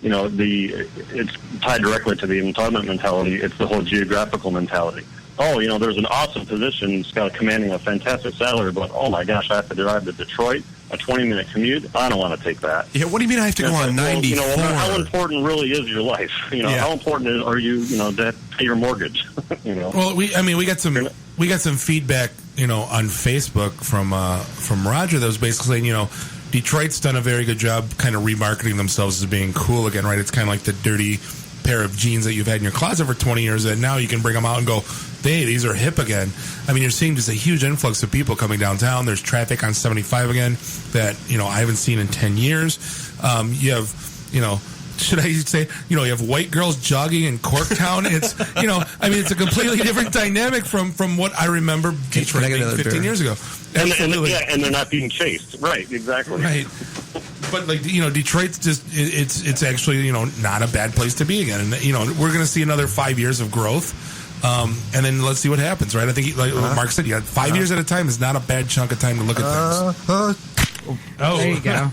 it's tied directly to the employment mentality. It's the whole geographical mentality. Oh, there's an awesome position. It's got commanding a fantastic salary, but, oh, my gosh, I have to drive to Detroit, a 20-minute commute. I don't want to take that. Yeah, what do you mean I have to go on 94? How important really is your life? How important are you, to pay your mortgage? Well, we got some feedback, on Facebook from Roger that was basically saying, Detroit's done a very good job kind of remarketing themselves as being cool again, right? It's kind of like the dirty pair of jeans that you've had in your closet for 20 years that now you can bring them out and go, hey, these are hip again. I mean, you're seeing just a huge influx of people coming downtown. There's traffic on 75 again that, I haven't seen in 10 years. You have, should I say, you have white girls jogging in Corktown. It's, it's a completely different dynamic from what I remember Detroit being 15 years ago. And they're not being chased. Right, exactly. Right. But Detroit's just it's actually not a bad place to be again, and we're going to see another 5 years of growth, and then let's see what happens, right? I think like Mark said, 5 years at a time is not a bad chunk of time to look at things. There you go.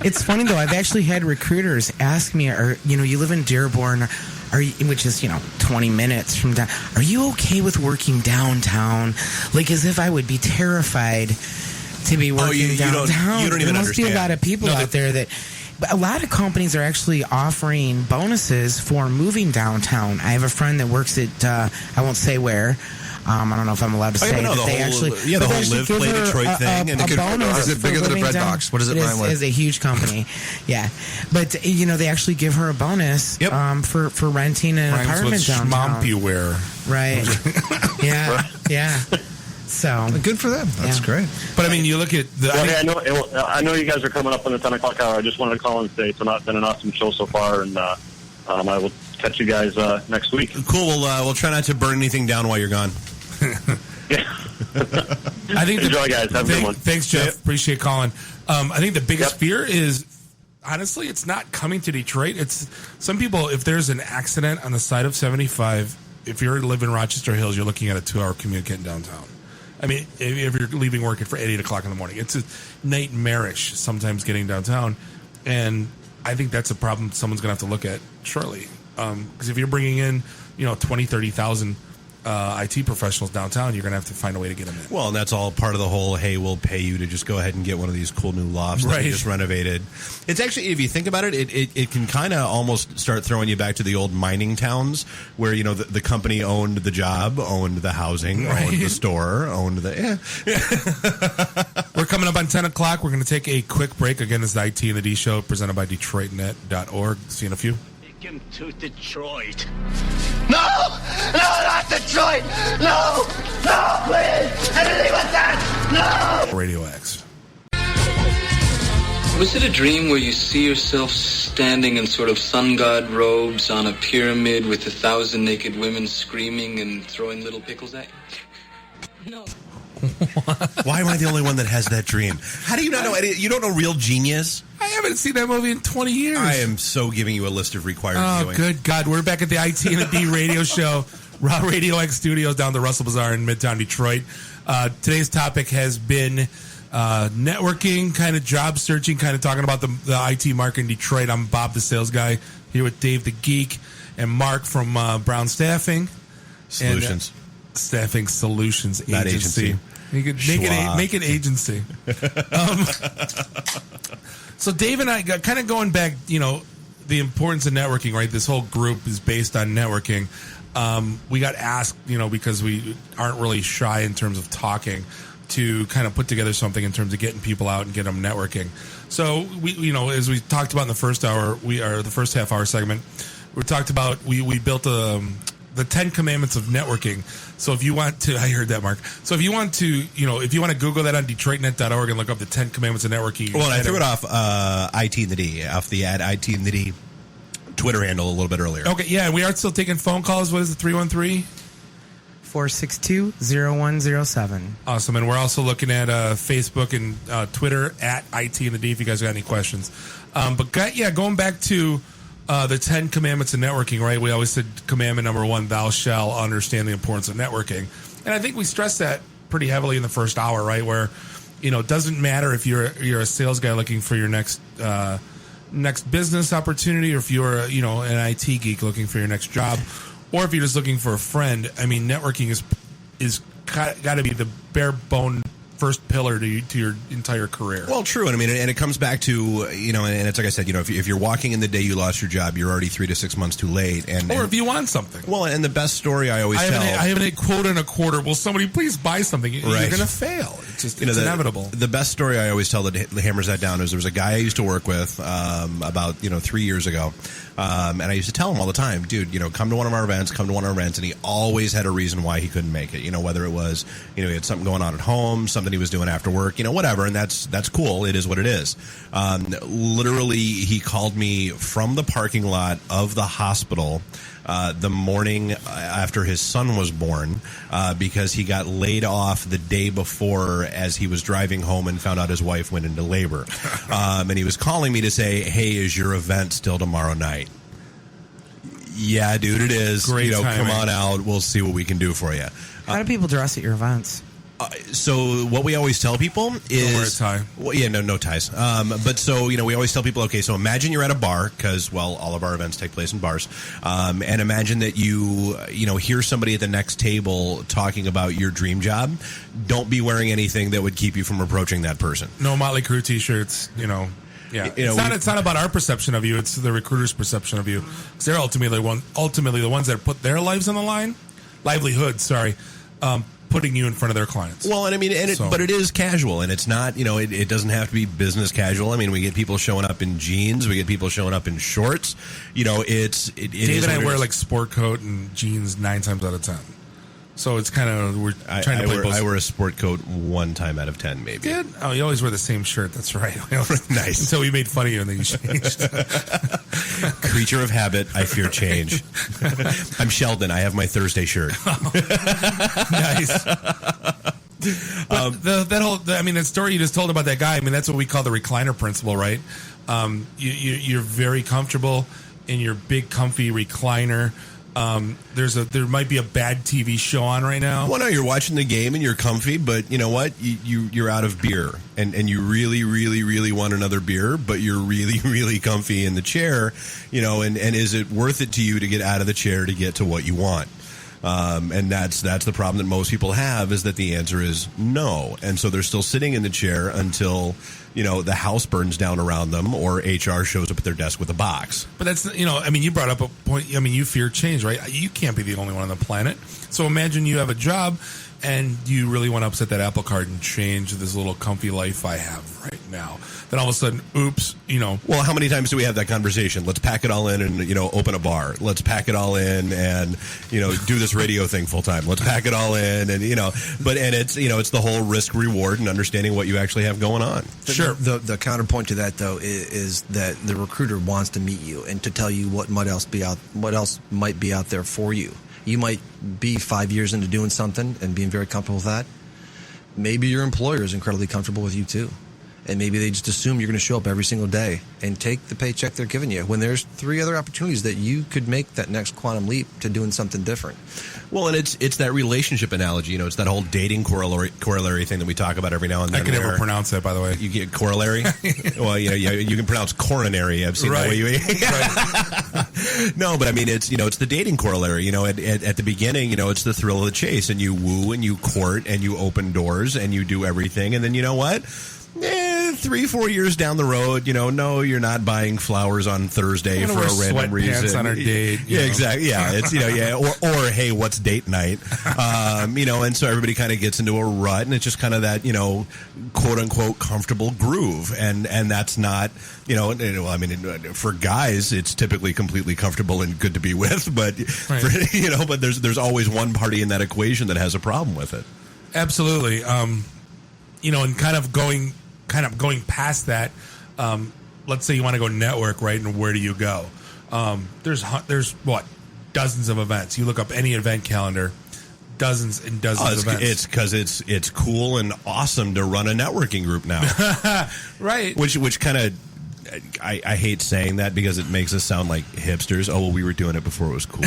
It's funny though. I've actually had recruiters ask me, you live in Dearborn, which is 20 minutes from down. Are you okay with working downtown? Like as if I would be terrified to be working downtown. You don't even there must understand. be a lot of people out there that. But a lot of companies are actually offering bonuses for moving downtown. I have a friend that works at I won't say where. I don't know if I'm allowed to say that they actually. The whole Live Play Detroit thing. And a bonus is it bigger than a bread box? What does it rhyme with? It's a huge company. Yeah. But, they actually give her a bonus for renting an apartment downtown. Schmompuware. Right. Yeah. Yeah. So Good for them. That's Yeah. great. But I mean, you look at the. Well, hey, I know you guys are coming up on the 10 o'clock hour. I just wanted to call and say it's been an awesome show so far, and I will catch you guys next week. Cool. We'll try not to burn anything down while you're gone. Yeah. I think Enjoy, guys. Have a good one. Thanks, Jeff. Appreciate calling. I think the biggest Yep. fear is, honestly, it's not coming to Detroit. It's some people, if there's an accident on the side of 75, if you live in Rochester Hills, you're looking at a 2-hour commute getting downtown. I mean, if you're leaving work at 8 o'clock in the morning, it's nightmarish sometimes getting downtown. And I think that's a problem someone's going to have to look at shortly. Because if you're bringing in, 20, 30,000 IT professionals downtown, you're going to have to find a way to get them in. Well, and that's all part of the whole, hey, we'll pay you to just go ahead and get one of these cool new lofts that Right. we just renovated. It's actually, if you think about it, it can kind of almost start throwing you back to the old mining towns where, the company owned the job, owned the housing, Right. owned the store, owned the... We're coming up on 10 o'clock. We're going to take a quick break. Again, this is the IT and the D Show presented by DetroitNet.org. See you in a few. Take him to Detroit. No! No, not Detroit! No! No, please! Anything but that! No! Radio X. Was it a dream where you see yourself standing in sort of sun god robes on a pyramid with 1,000 naked women screaming and throwing little pickles at you? No. Why am I the only one that has that dream? How do you not know any? You don't know Real Genius? I haven't seen that movie in 20 years. I am so giving you a list of required Oh, viewing. good God. We're back at the IT and the D radio show, Raw Radio X Studios down the Russell Bazaar in Midtown Detroit. Today's topic has been networking, kind of job searching, kind of talking about the IT market in Detroit. I'm Bob, the sales guy, here with Dave, the geek, and Mark from Brown Staffing. Solutions. And, Staffing Solutions Not Agency. agency. You could make it agency. So Dave and I got kind of going back, the importance of networking, right? This whole group is based on networking. We got asked, because we aren't really shy in terms of talking, to kind of put together something in terms of getting people out and get them networking. So we, as we talked about in the first hour, the first half hour segment, we talked about we built the 10 Commandments of networking. So if you want to, I heard that, Mark. So if you want to, if you want to Google that on DetroitNet.org and look up the 10 Commandments of networking. Well, I threw it off IT and the D, off the IT and the D Twitter handle a little bit earlier. Okay, yeah, we are still taking phone calls. What is it, 313? 462-0107. Awesome. And we're also looking at Facebook and Twitter at IT and the D if you guys got any questions. Going back to the 10 Commandments of networking, right? We always said commandment number 1, thou shalt understand the importance of networking. And I think we stressed that pretty heavily in the first hour, right? Where, it doesn't matter if you're a sales guy looking for your next business opportunity, or if you're, an IT geek looking for your next job, or if you're just looking for a friend. I mean, networking is got to be the bare bone first pillar to your entire career. Well, true, and it comes back to and it's like I said, if you're walking in the day you lost your job, you're already 3 to 6 months too late, or if you want something. Well, and the best story I always tell, I have a quota in a quarter. Will somebody please buy something? You're going to fail. It's just it's inevitable. The best story I always tell that hammers that down is there was a guy I used to work with about 3 years ago. And I used to tell him all the time, dude, come to one of our events, and he always had a reason why he couldn't make it. Whether it was, he had something going on at home, something he was doing after work, whatever. And that's cool. It is what it is. Literally, he called me from the parking lot of the hospital the morning after his son was born because he got laid off the day before as he was driving home and found out his wife went into labor. And he was calling me to say, hey, is your event still tomorrow night? Yeah, dude, it is. Great timing. Come on out. We'll see what we can do for you. How do people dress at your events? So what we always tell people is... Don't wear a tie. Well, yeah, no ties. But so, we always tell people, okay, so imagine you're at a bar, because, well, all of our events take place in bars. And imagine that you hear somebody at the next table talking about your dream job. Don't be wearing anything that would keep you from approaching that person. No Motley Crue t-shirts, Yeah, it's not about our perception of you; it's the recruiter's perception of you. Because they're ultimately the ones that put their lives on the line, putting you in front of their clients. Well, and but it is casual, and it's not. It doesn't have to be business casual. We get people showing up in jeans, we get people showing up in shorts. Dave and I wear like sport coat and jeans 9 times out of 10. So it's kind of we're trying to play both. I wear a sport coat 1 time out of 10, maybe. Good. Oh, you always wear the same shirt. That's right. Nice. Until we made fun of you and then you changed. Creature of habit, I fear change. I'm Sheldon. I have my Thursday shirt. Nice. That story you just told about that guy, I mean, that's what we call the recliner principle, right? You're very comfortable in your big, comfy recliner. There might be a bad TV show on right now. Well, no, you're watching the game and you're comfy, but you know what? You're out of beer, and you really, really, really want another beer, but you're really, really comfy in the chair, and is it worth it to you to get out of the chair to get to what you want? And that's the problem that most people have, is that the answer is no. And so they're still sitting in the chair until, the house burns down around them or HR shows up at their desk with a box. But that's, you brought up a point. You fear change, right? You can't be the only one on the planet. So imagine you have a job and you really want to upset that apple cart and change this little comfy life I have right now. Then all of a sudden, oops, Well, how many times do we have that conversation? Let's pack it all in and, open a bar. Let's pack it all in and, do this radio thing full time. Let's pack it all in and, it's, it's the whole risk reward and understanding what you actually have going on. Sure. The counterpoint to that, though, is that the recruiter wants to meet you and to tell you what else might be out there for you. You might be 5 years into doing something and being very comfortable with that. Maybe your employer is incredibly comfortable with you, too. And maybe they just assume you're going to show up every single day and take the paycheck they're giving you when there's 3 other opportunities that you could make that next quantum leap to doing something different. Well, and it's that relationship analogy. It's that whole dating corollary thing that we talk about every now and then. I can never pronounce that, by the way. You get corollary? Well, you can pronounce coronary. I've seen that way. Right. No, but I mean, it's the dating corollary. At the beginning, it's the thrill of the chase, and you woo and you court and you open doors and you do everything, and then you know what? 3-4 years down the road, no, you're not buying flowers on Thursday for a random reason. On our date, exactly. Yeah, it's or hey, what's date night? And so everybody kind of gets into a rut, and it's just kind of that quote unquote comfortable groove, and that's not for guys, it's typically completely comfortable and good to be with, but right. But there's always one party in that equation that has a problem with it. Absolutely. And kind of going past that, let's say you want to go network, right? And where do you go? There's dozens of events. You look up any event calendar, dozens and dozens of events. It's because it's cool and awesome to run a networking group now, right? Which kind of. I hate saying that because it makes us sound like hipsters. Oh, well, we were doing it before it was cool.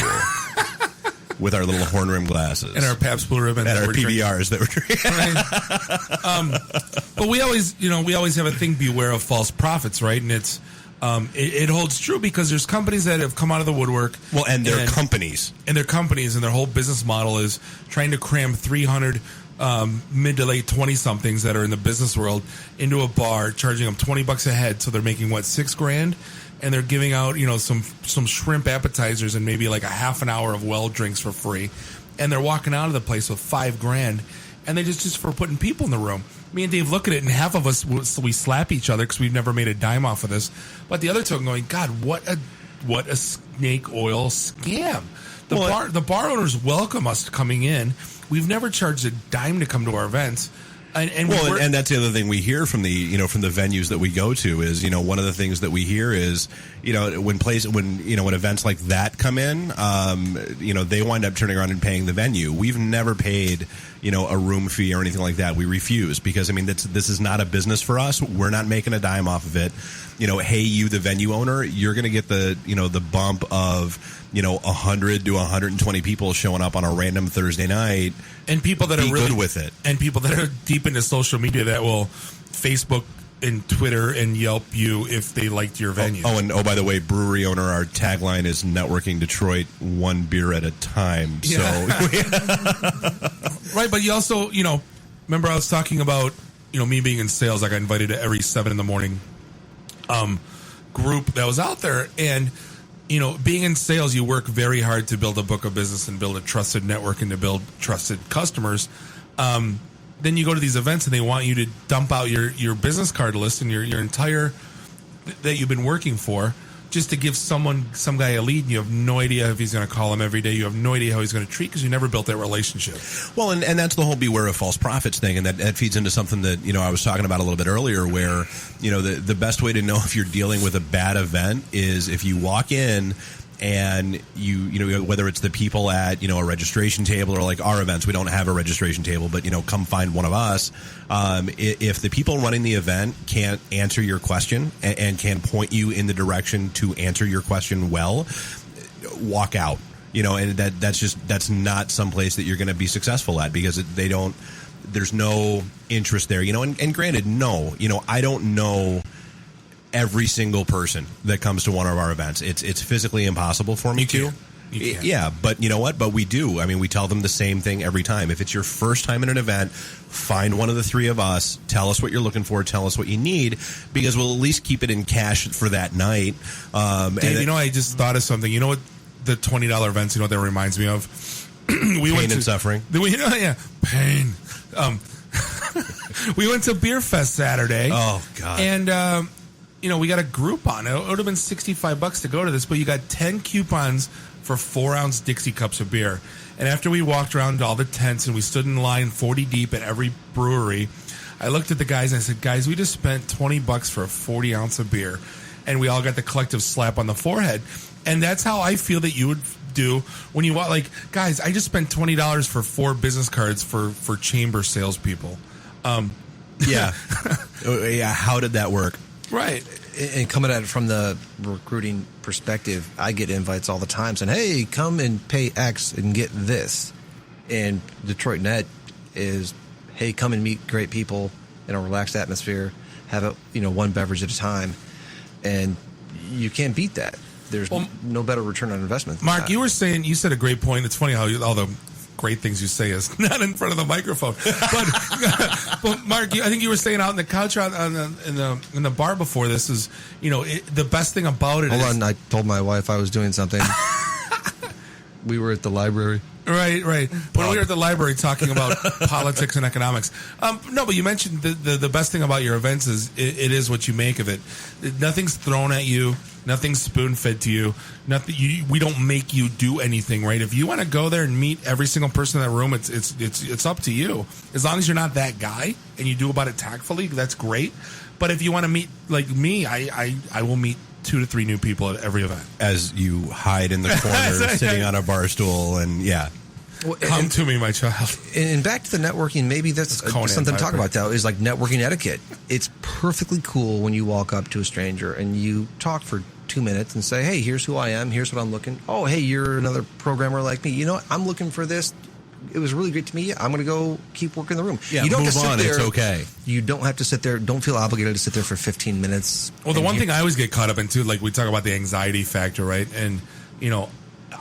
With our little horn rim glasses. And our Pabst Blue Ribbon. And our PBRs that we're drinking. Right. But we always have a thing, beware of false prophets, right? And it's it holds true because there's companies that have come out of the woodwork. Well, and they're companies. And they're companies, and their whole business model is trying to cram 300 mid to late 20-somethings that are in the business world into a bar, charging them $20 a head, so they're making, $6,000? And they're giving out, some shrimp appetizers and maybe like a half an hour of well drinks for free. And they're walking out of the place with $5,000. And they just for putting people in the room. Me and Dave look at it, and half of us, we slap each other because we've never made a dime off of this. But the other two are going, God, what a snake oil scam. The bar owners welcome us coming in. We've never charged a dime to come to our events. And that's the other thing we hear from the venues that we go to is one of the things that we hear is when events like that come in they wind up turning around and paying the venue. We've never paid a room fee or anything like that. We refuse because this is not a business for us. We're not making a dime off of it. Hey, you the venue owner, you're going to get the bump of 100 to 120 people showing up on a random Thursday night, and people that are really good with it, and people that are deep into social media that will Facebook and Twitter and Yelp you if they liked your venue. By the way, brewery owner, our tagline is Networking Detroit, one beer at a time. Yeah. So right, but you also remember I was talking about me being in sales. I got invited to every 7 a.m. Group that was out there, and being in sales, you work very hard to build a book of business and build a trusted network and to build trusted customers. Then you go to these events and they want you to dump out your business card list and your entire that you've been working for just to give some guy a lead, and you have no idea if he's going to call him every day. You have no idea how he's going to treat, because you never built that relationship. Well, and that's the whole beware of false prophets thing, and that feeds into something that, you know, I was talking about a little bit earlier, where, you know, the best way to know if you're dealing with a bad event is if you walk in and you know, whether it's the people at, you know, a registration table, or like our events, we don't have a registration table, but, you know, come find one of us. If the people running the event can't answer your question and can point you in the direction to answer your question well, walk out. You know, and that's not some place that you're going to be successful at, because there's no interest there. You know, and granted, no, you know, I don't know every single person that comes to one of our events. It's physically impossible for me to. Yeah, but you know what? But we do. I mean, we tell them the same thing every time. If it's your first time in an event, find one of the three of us. Tell us what you're looking for. Tell us what you need, because we'll at least keep it in cash for that night. Dave, you know, I just thought of something. You know what? The $20 events, you know what that reminds me of? Pain and suffering. Pain. We went to Beer Fest Saturday. Oh, God. And, you know, we got a Groupon. It would have been $65 to go to this, but you got 10 coupons for 4-ounce Dixie cups of beer. And after we walked around all the tents and we stood in line 40 deep at every brewery, I looked at the guys and I said, guys, we just spent $20 for a 40-ounce of beer. And we all got the collective slap on the forehead. And that's how I feel that you would do when you want, like, guys, I just spent $20 for 4 business cards for chamber salespeople. Yeah. Yeah. How did that work? Right. And coming at it from the recruiting perspective, I get invites all the time saying, hey, come and pay X and get this. And Detroit Net is, hey, come and meet great people in a relaxed atmosphere, have it, you know, one beverage at a time. And you can't beat that. There's no better return on investment than Mark, that. you said a great point. It's funny how all the great things you say is not in front of the microphone. But Mark, I think you were saying out on the couch in the bar before this is, you know, the best thing about it is... Hold on, I told my wife I was doing something. We were at the library. Right. When we were at the library talking about politics and economics. No, but you mentioned the best thing about your events is it is what you make of it. Nothing's thrown at you. Nothing's spoon-fed to you. We don't make you do anything, right? If you want to go there and meet every single person in that room, it's up to you. As long as you're not that guy and you do about it tactfully, that's great. But if you want to meet like me, I will meet 2 to 3 new people at every event. As you hide in the corner, sitting on a bar stool, and yeah. Well, Come to me, my child. And back to the networking, maybe that's something to talk about, though, is like networking etiquette. It's perfectly cool when you walk up to a stranger and you talk for 2 minutes and say, hey, here's who I am, here's what I'm looking. Oh, hey, you're another programmer like me. You know what? I'm looking for this. It was really great to meet you. I'm going to go keep working the room. Yeah, you don't move have to sit on. there. It's okay. You don't have to sit there. Don't feel obligated to sit there for 15 minutes. Well, the one thing I always get caught up in, too, like we talk about the anxiety factor, right? And, you know,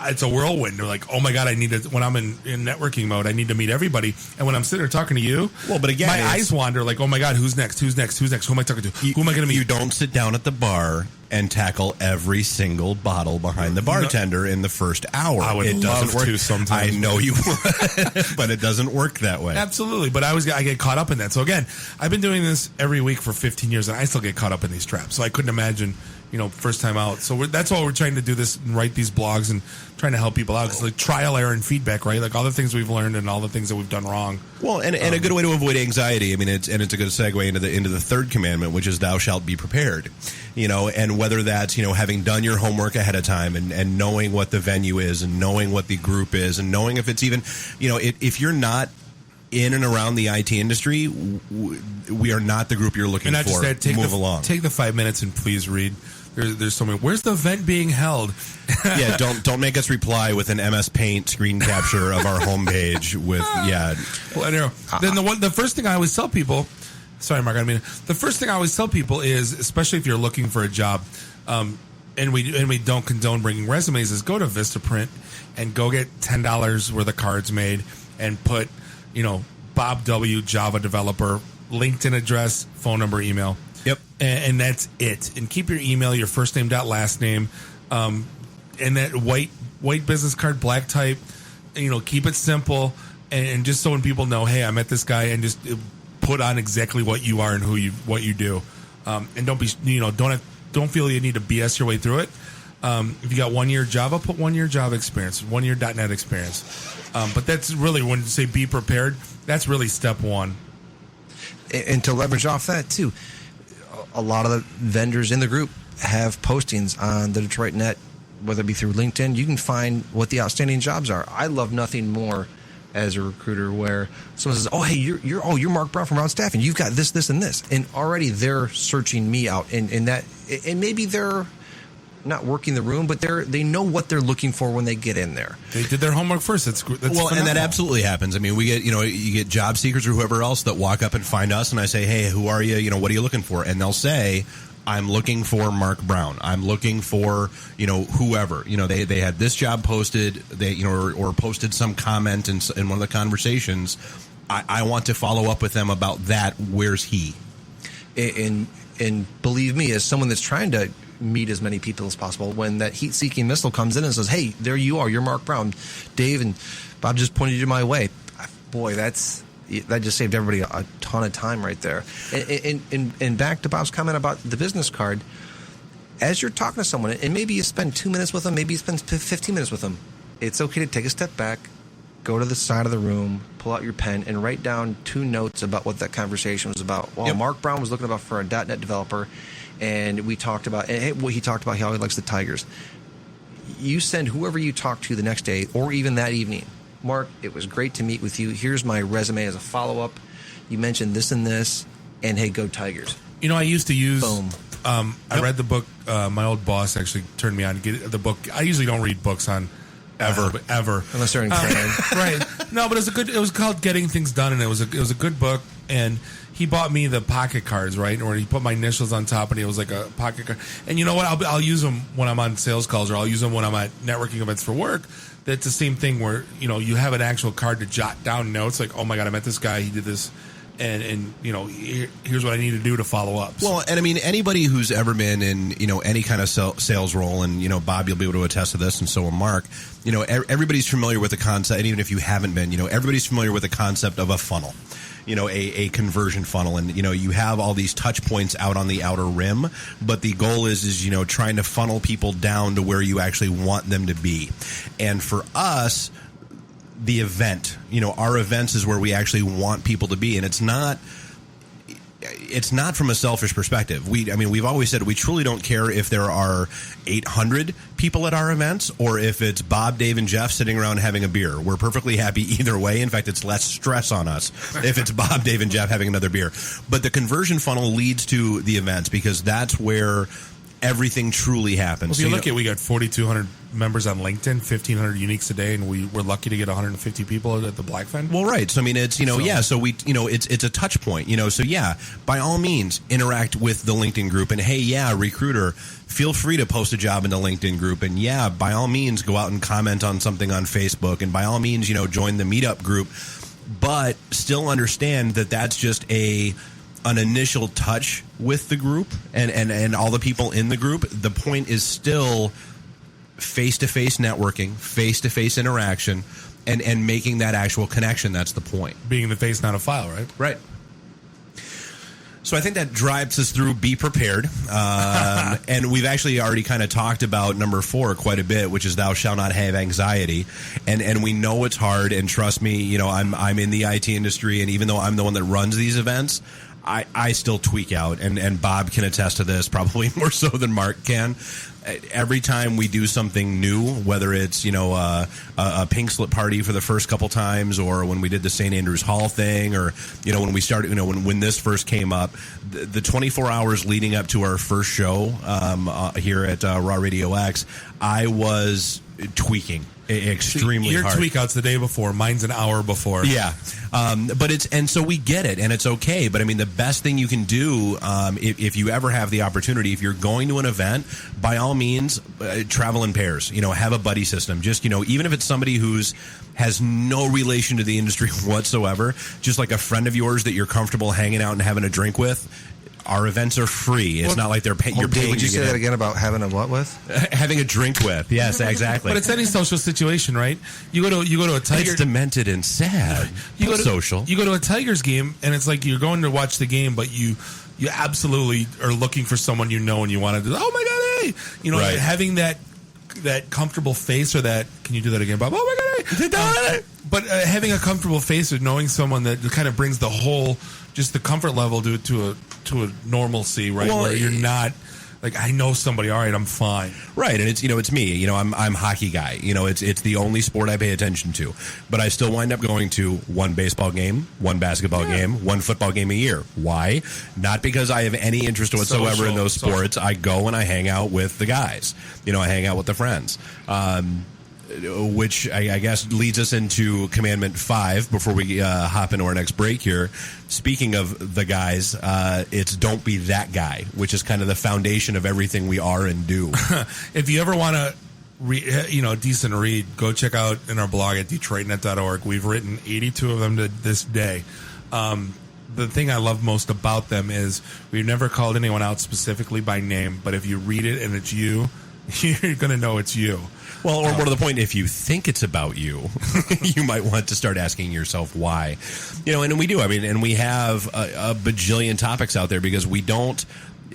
it's a whirlwind. They're like, oh my God, when I'm in networking mode, I need to meet everybody. And when I'm sitting there talking to you, well, but again, my eyes wander like, oh my God, who's next? Who am I talking to? Who am I going to meet? You don't sit down at the bar and tackle every single bottle behind the bartender in the first hour. I would love to sometimes. I know you would, but it doesn't work that way. Absolutely. But I get caught up in that. So again, I've been doing this every week for 15 years and I still get caught up in these traps. So I couldn't imagine, you know, first time out. So that's why we're trying to do this and write these blogs and trying to help people out. It's like trial, error, and feedback, right? Like all the things we've learned and all the things that we've done wrong. Well, and a good way to avoid anxiety. I mean, it's a good segue into the third commandment, which is thou shalt be prepared. You know, and whether that's, you know, having done your homework ahead of time and knowing what the venue is and knowing what the group is and knowing if it's even, you know, if you're not in and around the IT industry, we are not the group you're looking and for. Move along. Take the 5 minutes and please read. There's so many. Where's the event being held? Yeah, don't make us reply with an MS Paint screen capture of our homepage with Well, anyway, then the first thing I always tell people. Sorry, Mark. The first thing I always tell people is, especially if you're looking for a job, and we don't condone bringing resumes, is go to Vistaprint and go get $10 worth of cards made and put, you know, Bob W. Java developer, LinkedIn address, phone number, email. Yep. And that's it. And keep your email, your first name, last name, and that white business card, black type. You know, keep it simple, and just so when people know, hey, I met this guy, and just put on exactly what you are and what you do. And don't don't feel you need to BS your way through it. If you got 1 year Java, put 1 year Java experience, 1 year .NET experience. But that's really, when you say be prepared, that's really step one. And to leverage off that too, a lot of the vendors in the group have postings on the Detroit Net, whether it be through LinkedIn. You can find what the outstanding jobs are. I love nothing more as a recruiter where someone says, "Oh, hey, you're Mark Brown from Round Staffing. You've got this, this, and this," and already they're searching me out, and maybe they're not working the room, but they know what they're looking for when they get in there. They did their homework first. That's well, phenomenal. And that absolutely happens. I mean, we get, you get job seekers or whoever else that walk up and find us, and I say, "Hey, who are you? What are you looking for?" And they'll say, "I'm looking for Mark Brown. I'm looking for, whoever." They had this job posted, or posted some comment in one of the conversations. I want to follow up with them about that. Where's he? And believe me, as someone that's trying to meet as many people as possible, when that heat-seeking missile comes in and says, "Hey, there you are, you're Mark Brown. Dave and Bob just pointed you my way," boy, that just saved everybody a ton of time right there. And back to Bob's comment about the business card, as you're talking to someone, and maybe you spend 2 minutes with them, maybe you spend 15 minutes with them, it's okay to take a step back, go to the side of the room, pull out your pen, and write down 2 notes about what that conversation was about. Well, yep. Mark Brown was looking for a .NET developer, and we talked about, he talked about how he likes the Tigers. You send whoever you talk to the next day, or even that evening, "Mark, it was great to meet with you. Here's my resume as a follow-up. You mentioned this and this, and hey, go Tigers." I used to use... Boom. I read the book. My old boss actually turned me on to get the book. I usually don't read books on ever. Unless they're in crime. Right. No, but it was called Getting Things Done, and it was a good book. And he bought me the pocket cards, right? Or he put my initials on top, and it was like a pocket card. And you know what? I'll use them when I'm on sales calls, or I'll use them when I'm at networking events for work. That's the same thing where, you have an actual card to jot down notes, like, "Oh my God, I met this guy, he did this. And here's what I need to do to follow up." Well, and I mean, anybody who's ever been in, any kind of sales role, and, Bob, you'll be able to attest to this, and so will Mark, everybody's familiar with the concept, and even if you haven't been, everybody's familiar with the concept of a funnel. A conversion funnel, and you have all these touch points out on the outer rim, but the goal is trying to funnel people down to where you actually want them to be. And for us, the event, our events is where we actually want people to be, and it's not from a selfish perspective. We've always said we truly don't care if there are 800 people at our events or if it's Bob, Dave, and Jeff sitting around having a beer. We're perfectly happy either way. In fact, it's less stress on us if it's Bob, Dave, and Jeff having another beer. But the conversion funnel leads to the events because that's where everything truly happens. Well, if you look at, we got 4,200 members on LinkedIn, 1,500 uniques a day, and we're lucky to get 150 people at the Blackfen. Well, right. So, it's, so we, it's a touch point, so yeah, by all means, interact with the LinkedIn group, and hey, yeah, recruiter, feel free to post a job in the LinkedIn group, and yeah, by all means, go out and comment on something on Facebook, and by all means, join the meetup group, but still understand that that's just an initial touch with the group and all the people in the group. The point is still face-to-face networking, face-to-face interaction, and making that actual connection. That's the point. Being the face, not a file, right? Right. So I think that drives us through be prepared. And we've actually already kind of talked about number 4 quite a bit, which is thou shalt not have anxiety. And we know it's hard. And trust me, I'm in the IT industry. And even though I'm the one that runs these events, I still tweak out, and Bob can attest to this probably more so than Mark can. Every time we do something new, whether it's a pink slip party for the first couple times, or when we did the St. Andrews Hall thing, or when we started, when this first came up, the 24 hours leading up to our first show here at Raw Radio X, I was tweaking extremely your hard. Your tweak out's the day before, mine's an hour before. Yeah. But so we get it, and it's okay. But the best thing you can do, if you ever have the opportunity, if you're going to an event, by all means, travel in pairs. Have a buddy system. Just, even if it's somebody has no relation to the industry whatsoever, just like a friend of yours that you're comfortable hanging out and having a drink with, our events are free. It's not like you're paying. Would you to say get that in. again about having a what with? Having a drink with? Yes, exactly. But it's any social situation, right? You go to a Tiger. It's demented and sad. You go to social. You go to a Tigers game, and it's like you're going to watch the game, but you absolutely are looking for someone you know, and you want to do. Oh my god, hey! You know, Right. having that comfortable face, or that. Can you do that again, Bob? Oh my god, hey! But having a comfortable face or knowing someone that kind of brings the whole, just the comfort level to a normalcy, right? Well, where you're not like, I know somebody. All right, I'm fine. Right, and it's me. I'm hockey guy. It's the only sport I pay attention to. But I still wind up going to one baseball game, one basketball game, one football game a year. Why? Not because I have any interest whatsoever in those sports. I go and I hang out with the guys. I hang out with the friends. Which I guess leads us into Commandment 5 before we hop into our next break here. Speaking of the guys, it's don't be that guy, which is kind of the foundation of everything we are and do. If you ever want to decent read, go check out in our blog at DetroitNet.org. We've written 82 of them to this day. The thing I love most about them is we've never called anyone out specifically by name, but if you read it and it's you, you're going to know it's you. Well, or more to the point, if you think it's about you, you might want to start asking yourself why. And we do. And we have a bajillion topics out there because we don't,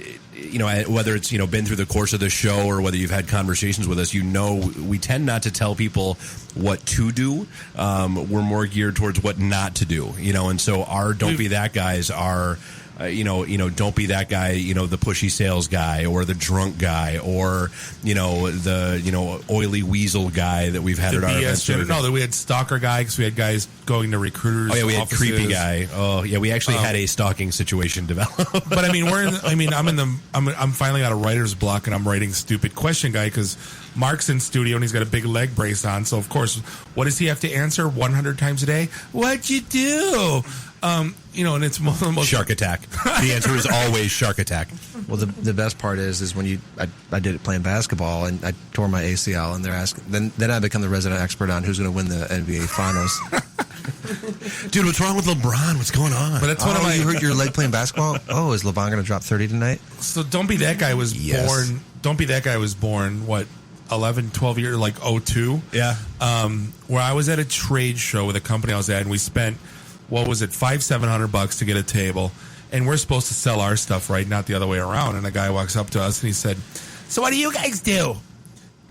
whether it's, been through the course of the show or whether you've had conversations with us, we tend not to tell people what to do. We're more geared towards what not to do, and so our don't be that guys are... don't be that guy, the pushy sales guy or the drunk guy or, the oily weasel guy that we've had at our events. No, that we had stalker guy because we had guys going to recruiters. Oh yeah, we had offices. creepy guy. Oh yeah, we actually had a stalking situation develop. But I'm finally out of writer's block and I'm writing stupid question guy because Mark's in studio and he's got a big leg brace on. So of course, what does he have to answer 100 times a day? What'd you do? And it's one of the most Shark attack. The answer is always shark attack. Well, the best part is when I did it playing basketball and I tore my ACL and they're asking, then I become the resident expert on who's going to win the NBA Finals. Dude, what's wrong with LeBron? What's going on? But that's one of my. You hurt your leg playing basketball? Oh, is LeBron going to drop 30 tonight? So don't be that guy was born. Don't be that guy was born. What? 11, 12 years, like 02. Yeah. Where I was at a trade show with a company I was at, and we spent, what was it, $700 to get a table, and we're supposed to sell our stuff, right, not the other way around. And a guy walks up to us and he said, "So what do you guys do?"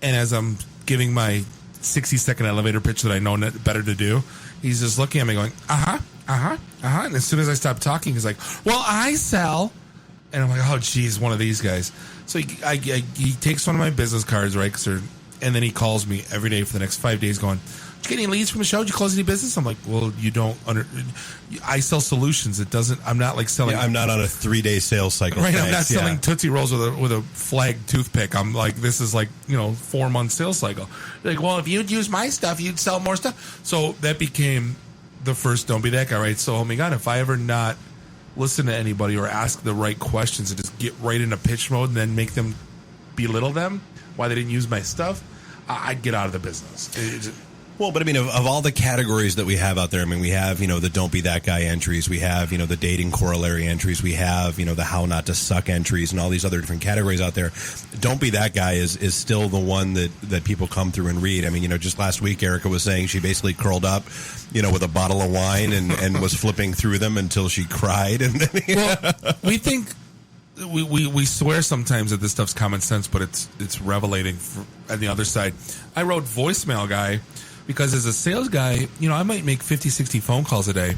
And as I'm giving my 60-second elevator pitch that I know better to do, he's just looking at me going, and as soon as I stop talking, he's like, "Well, I sell." And I'm like, "Oh, geez, one of these guys." So he takes one of my business cards, right? And then he calls me every day for the next 5 days going, "Did you get any leads from the show? Did you close any business?" I'm like, "Well, you don't I sell solutions. It doesn't, I'm not like selling. Yeah, I'm not on a 3-day sales cycle. Right. I'm not selling Tootsie Rolls with a flagged toothpick. I'm like, this is like, 4-month sales cycle." They're like, "Well, if you'd use my stuff, you'd sell more stuff." So that became the first don't be that guy, right? So, oh my God, if I ever not listen to anybody or ask the right questions and just get right into pitch mode and then make them belittle them why they didn't use my stuff, I'd get out of the business. Well, but of all the categories that we have out there, we have, the don't be that guy entries. We have, the dating corollary entries. We have, the how not to suck entries and all these other different categories out there. Don't be that guy is still the one that people come through and read. Just last week, Erica was saying she basically curled up, with a bottle of wine and was flipping through them until she cried. And then, well, we think we swear sometimes that this stuff's common sense, but it's revelating on the other side. I wrote voicemail guy because as a sales guy, I might make 50, 60 phone calls a day,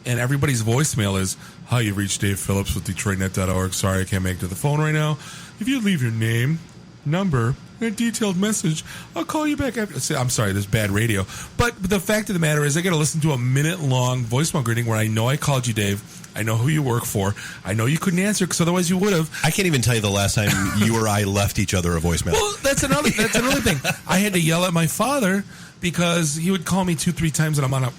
and everybody's voicemail is, "Hi, you've reached Dave Phillips with DetroitNet.org. Sorry, I can't make it to the phone right now. If you leave your name, number, and a detailed message, I'll call you back after." I'm sorry, there's bad radio. But the fact of the matter is I got to listen to a minute-long voicemail greeting where I know I called you, Dave. I know who you work for. I know you couldn't answer because otherwise you would have. I can't even tell you the last time you or I left each other a voicemail. Well, that's another thing. I had to yell at my father because he would call me 2-3 times and I'm on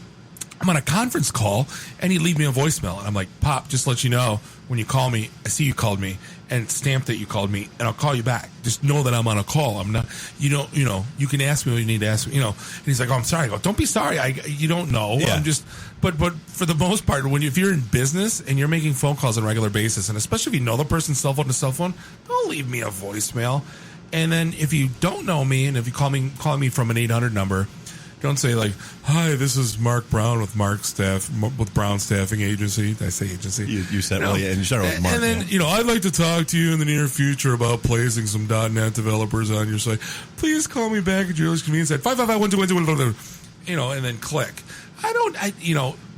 I'm on a conference call, and he leave me a voicemail. And I'm like, Pop, just to let you know, when you call me, I see you called me, and it's stamped that you called me, and I'll call you back. Just know that I'm on a call. I'm not, you can ask me what you need to ask me, And he's like, oh, I'm sorry. I go, don't be sorry. You don't know. Yeah. I'm just, but for the most part, if you're in business and you're making phone calls on a regular basis, and especially if you know the person's cell phone to cell phone, don't leave me a voicemail. And then if you don't know me, and if you call me from an 800 number, don't say like, "Hi, this is Mark Brown with Brown Staffing Agency." Did I say agency? You said, well, yeah, and you started with Mark. And then, I'd like to talk to you in the near future about placing some .NET developers on your site. Please call me back at your earliest convenience at 555-1212, and then click.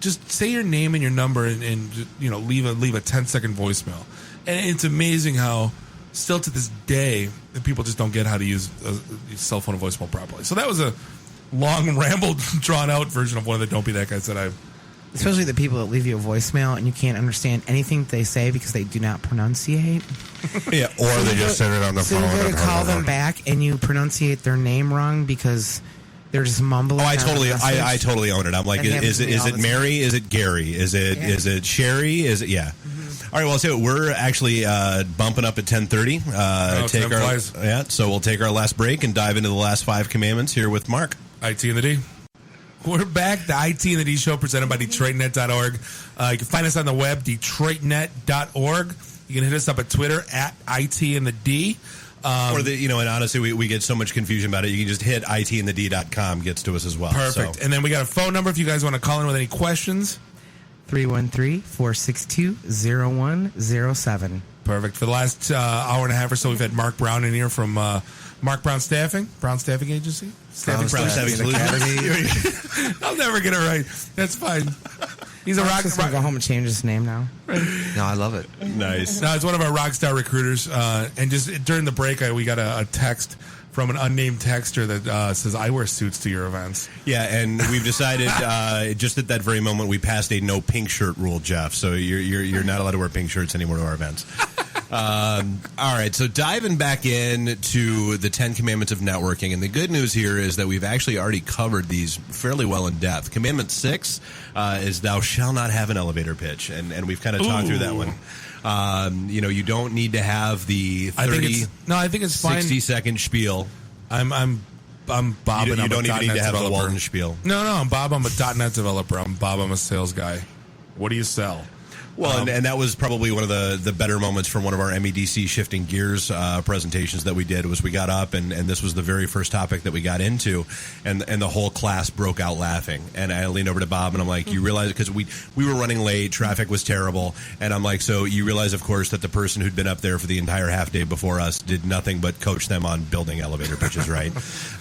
Just say your name and your number and leave a 10-second voicemail. And it's amazing how still to this day that people just don't get how to use a cell phone and voicemail properly. So that was a long, rambled, drawn-out version of one of the Don't Be That Guys that I've... Especially the people that leave you a voicemail and you can't understand anything they say because they do not pronunciate. Yeah, or they just send it on the phone. So you go to call them back and you pronunciate their name wrong because they're just mumbling. Oh, I totally own it. I'm like, is it Mary? Is it Gary? Is it Sherry? Is it All right, well, so we're actually bumping up at 10:30. So we'll take our last break and dive into the last 5 commandments here with Mark. IT and the D. We're back. The IT and the D show presented by DetroitNet.org. You can find us on the web, DetroitNet.org. You can hit us up at Twitter at IT and the D. And honestly, we get so much confusion about it. You can just hit itandthed.com, gets to us as well. Perfect. So. And then we got a phone number if you guys want to call in with any questions. 313-462-0107. Perfect. For the last hour and a half or so, we've had Mark Brown in here from Mark Brown Staffing, Brown Staffing Agency. Brown Staffing Solutions. I'll never get it right. That's fine. He's a rock. Just gonna go home and change his name now. No, I love it. Nice. No, it's one of our rock star recruiters. And just during the break, we got a text from an unnamed texter that says, "I wear suits to your events." Yeah, and we've decided just at that very moment we passed a no pink shirt rule, Jeff. So you're not allowed to wear pink shirts anymore to our events. All right, so diving back into the 10 Commandments of networking, and the good news here is that we've actually already covered these fairly well in depth. Commandment 6 is thou shalt not have an elevator pitch, and we've kind of talked through that one. You don't need to have the 30, I think it's fine. 60-second spiel. I'm Bob. You and don't even need to have developer. the Walton spiel. No, I'm Bob. I'm a .NET developer. I'm Bob. I'm a sales guy. What do you sell? Well, and that was probably one of the better moments from one of our MEDC Shifting Gears presentations that we did, was we got up and this was the very first topic that we got into, and the whole class broke out laughing. And I leaned over to Bob and I'm like, you realize, because we were running late, traffic was terrible, and I'm like, so you realize, of course, that the person who'd been up there for the entire half day before us did nothing but coach them on building elevator pitches, right?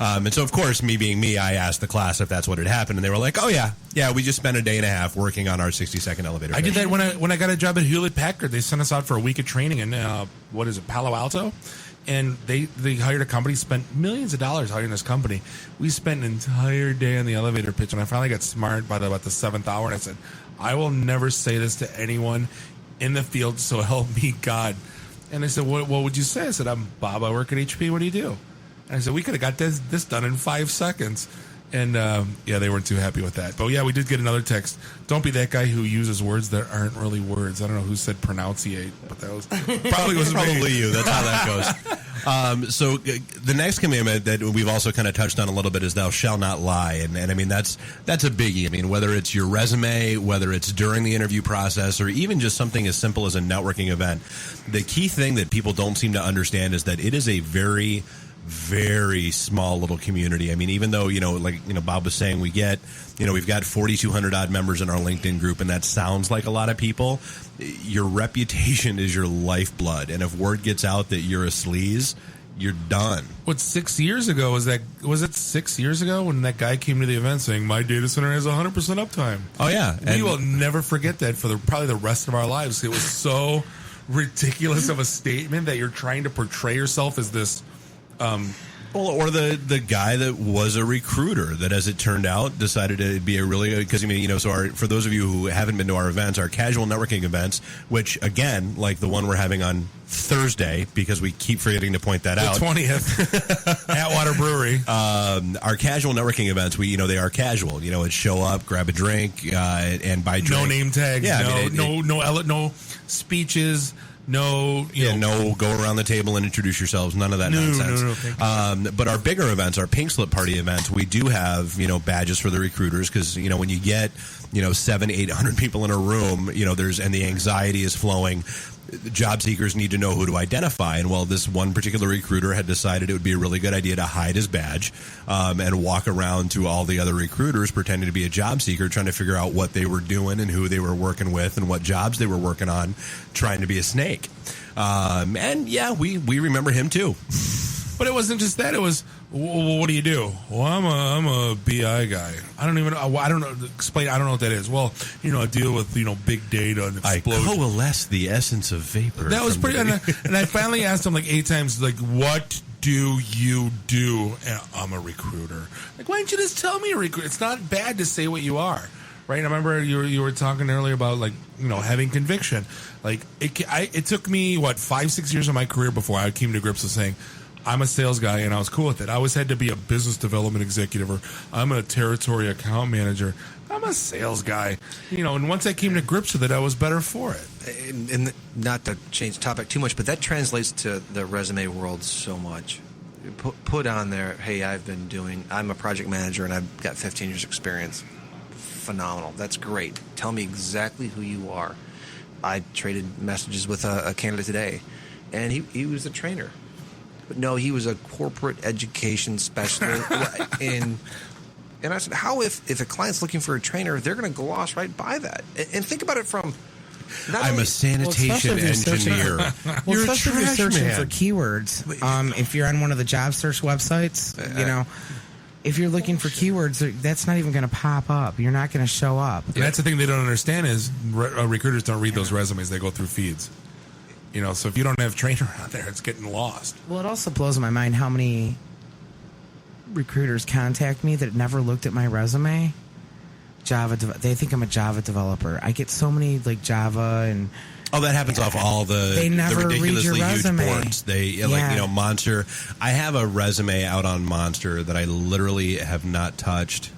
And so, of course, me being me, I asked the class if that's what had happened, and they were like, oh, yeah, we just spent a day and a half working on our 60-second elevator pitch. I did that when I got a job at Hewlett Packard. They sent us out for a week of training in Palo Alto, and they hired a company, spent millions of dollars hiring this company. We spent an entire day on the elevator pitch, and I finally got smart by about the 7th hour, and I said, I will never say this to anyone in the field, so help me God. And they said, what would you say? I said, I'm Bob, I work at HP, what do you do? And I said, we could have got this done in 5 seconds. And, they weren't too happy with that. But, yeah, we did get another text. Don't be that guy who uses words that aren't really words. I don't know who said pronunciate, but that was probably you. That's how that goes. So the next commandment that we've also kind of touched on a little bit is thou shalt not lie. And I mean, that's a biggie. I mean, whether it's your resume, whether it's during the interview process, or even just something as simple as a networking event, the key thing that people don't seem to understand is that it is a very, very small little community. I mean, even though, Bob was saying we've got 4,200 odd members in our LinkedIn group, and that sounds like a lot of people. Your reputation is your lifeblood. And if word gets out that you're a sleaze, you're done. 6 years ago was it 6 years ago when that guy came to the event saying my data center has 100% uptime? Oh yeah. We will never forget that for probably the rest of our lives. It was so ridiculous of a statement that you're trying to portray yourself as this Well, or the guy that was a recruiter that, as it turned out, decided to be a really, because for those of you who haven't been to our events, our casual networking events, which again, like the one we're having on Thursday, because we keep forgetting to point that out, The 20th at Water Brewery. Our casual networking events, they are casual. It's show up, grab a drink, and buy drink. No name tags. Yeah, no speeches. No, no, go around the table and introduce yourselves. None of that nonsense. No, but our bigger events, our Pink Slip Party events, we do have, badges for the recruiters because, when you get, 700-800 people in a room, and the anxiety is flowing. Job seekers need to know who to identify. And this one particular recruiter had decided it would be a really good idea to hide his badge and walk around to all the other recruiters pretending to be a job seeker, trying to figure out what they were doing and who they were working with and what jobs they were working on, trying to be a snake. We remember him too. But it wasn't just that. It was, what do you do? Well, I'm a BI guy. I don't know. Explain. I don't know what that is. Well, I deal with, big data and explosion. I coalesce the essence of vapor. That was pretty, and I finally asked him 8 times, what do you do? And I'm a recruiter. Why didn't you just tell me a recruiter? It's not bad to say what you are. Right? I remember you were talking earlier about having conviction. It took me 5-6 years of my career before I came to grips with saying, I'm a sales guy, and I was cool with it. I always had to be a business development executive, or I'm a territory account manager. I'm a sales guy. And once I came to grips with it, I was better for it. And not to change the topic too much, but that translates to the resume world so much. Put on there, hey, I'm a project manager, and I've got 15 years experience. Phenomenal. That's great. Tell me exactly who you are. I traded messages with a candidate today, and he was a trainer. But no, he was a corporate education specialist. and I said, how if a client's looking for a trainer, they're going to gloss right by that. And think about it from... I'm a sanitation engineer. You're especially if you're searching for keywords. If you're on one of the job search websites, if you're looking for keywords, that's not even going to pop up. You're not going to show up. And that's the thing they don't understand is recruiters don't read those resumes. They go through feeds. So if you don't have trainer out there, it's getting lost. Well, it also blows my mind how many recruiters contact me that never looked at my resume. They think I'm a Java developer. I get so many Java and... Oh, that happens off all the ridiculously huge boards. Monster. I have a resume out on Monster that I literally have not touched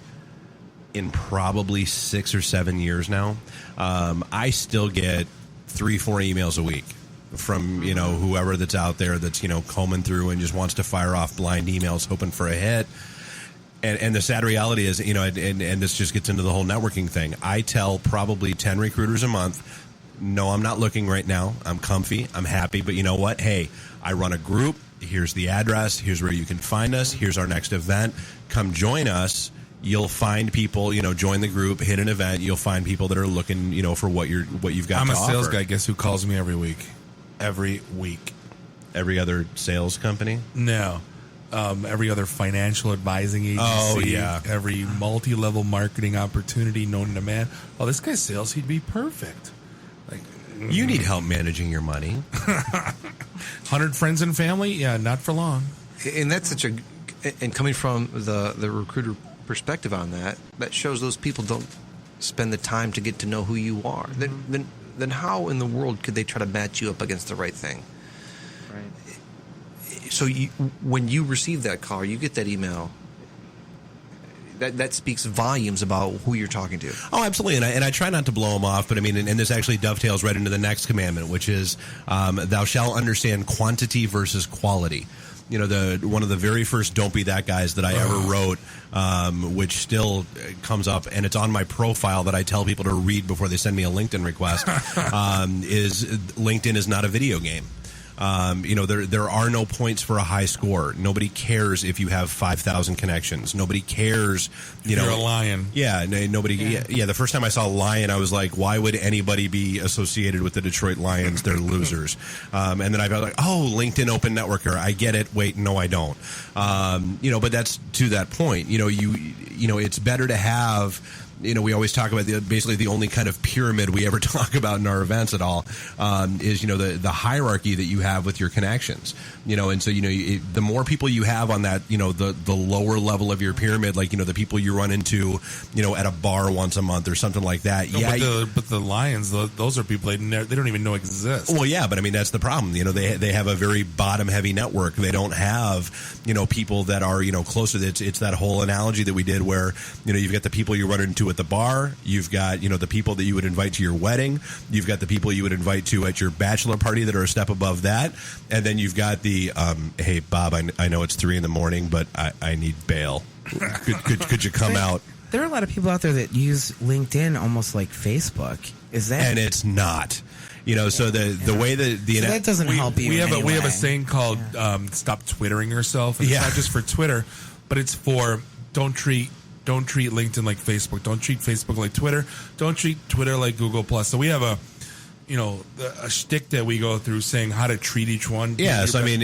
in probably 6 or 7 years now. I still get 3-4 emails a week from whoever that's out there that's combing through and just wants to fire off blind emails hoping for a hit. And the sad reality is, and this just gets into the whole networking thing. I tell probably 10 recruiters a month, no, I'm not looking right now. I'm comfy. I'm happy. But you know what? Hey, I run a group. Here's the address. Here's where you can find us. Here's our next event. Come join us. You'll find people, join the group, hit an event. You'll find people that are looking, for what you've got. I'm to a sales offer. guy. Guess who calls me every week? Every week. Every other sales company? No. Every other financial advising agency. Oh, yeah. Every multi-level marketing opportunity known to man. Oh, this guy's sales, he'd be perfect. You need help managing your money. 100 friends and family? Yeah, not for long. And that's and coming from the recruiter perspective on that shows those people don't spend the time to get to know who you are. Then how in the world could they try to match you up against the right thing? Right. So when you receive that call, or you get that email, that speaks volumes about who you're talking to. Oh, absolutely, and I try not to blow them off, but I mean, and this actually dovetails right into the next commandment, which is, thou shalt understand quantity versus quality. One of the very first "Don't Be That" guys that I ever wrote, which still comes up, and it's on my profile that I tell people to read before they send me a LinkedIn request, is LinkedIn is not a video game. There are no points for a high score. Nobody cares if you have 5,000 connections. Nobody cares. You're a lion. Yeah, nobody. Yeah. The first time I saw Lion, I was like, why would anybody be associated with the Detroit Lions? They're losers. And then I got like, oh, LinkedIn Open Networker. I get it. Wait, no, I don't. But that's to that point. It's better to have we always talk about basically the only kind of pyramid we ever talk about in our events at all is, the hierarchy that you have with your connections, and so, the more people you have on that, the lower level of your pyramid, like, the people you run into, at a bar once a month or something like that. No, but the Lions, those are people they don't even know exist. Well, yeah, but I mean, that's the problem. They have a very bottom heavy network. They don't have, people that are, closer. It's that whole analogy that we did where, you've got the people you run into at the bar. You've got, the people that you would invite to your wedding. You've got the people you would invite to at your bachelor party that are a step above that. And then you've got the, hey, Bob, I know it's 3 a.m, but I need bail. Could you come out? There are a lot of people out there that use LinkedIn almost like Facebook. Is that? And it's not. So the way that so that doesn't help you. We have anyway. we have a saying called "Stop Twittering yourself." And it's not just for Twitter, but it's for don't treat LinkedIn like Facebook. Don't treat Facebook like Twitter. Don't treat Twitter like Google Plus. So we have a shtick that we go through saying how to treat each one. Yeah, so I mean,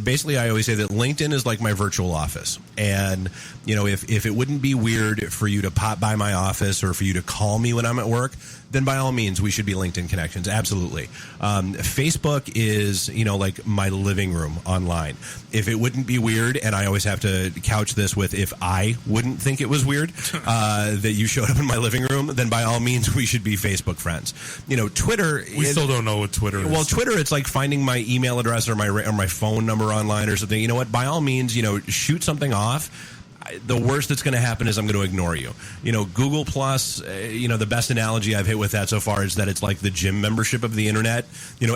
basically I always say that LinkedIn is like my virtual office. And, if it wouldn't be weird for you to pop by my office or for you to call me when I'm at work, then by all means, we should be LinkedIn connections. Absolutely. Facebook is, like my living room online. If it wouldn't be weird, and I always have to couch this with if I wouldn't think it was weird that you showed up in my living room, then by all means, we should be Facebook friends. Twitter... We still don't know what Twitter is. Well, Twitter, it's like finding my email address or my phone number online or something. You know what? By all means, shoot something off. The worst that's going to happen is I'm going to ignore you. Google Plus, the best analogy I've hit with that so far is that it's like the gym membership of the internet.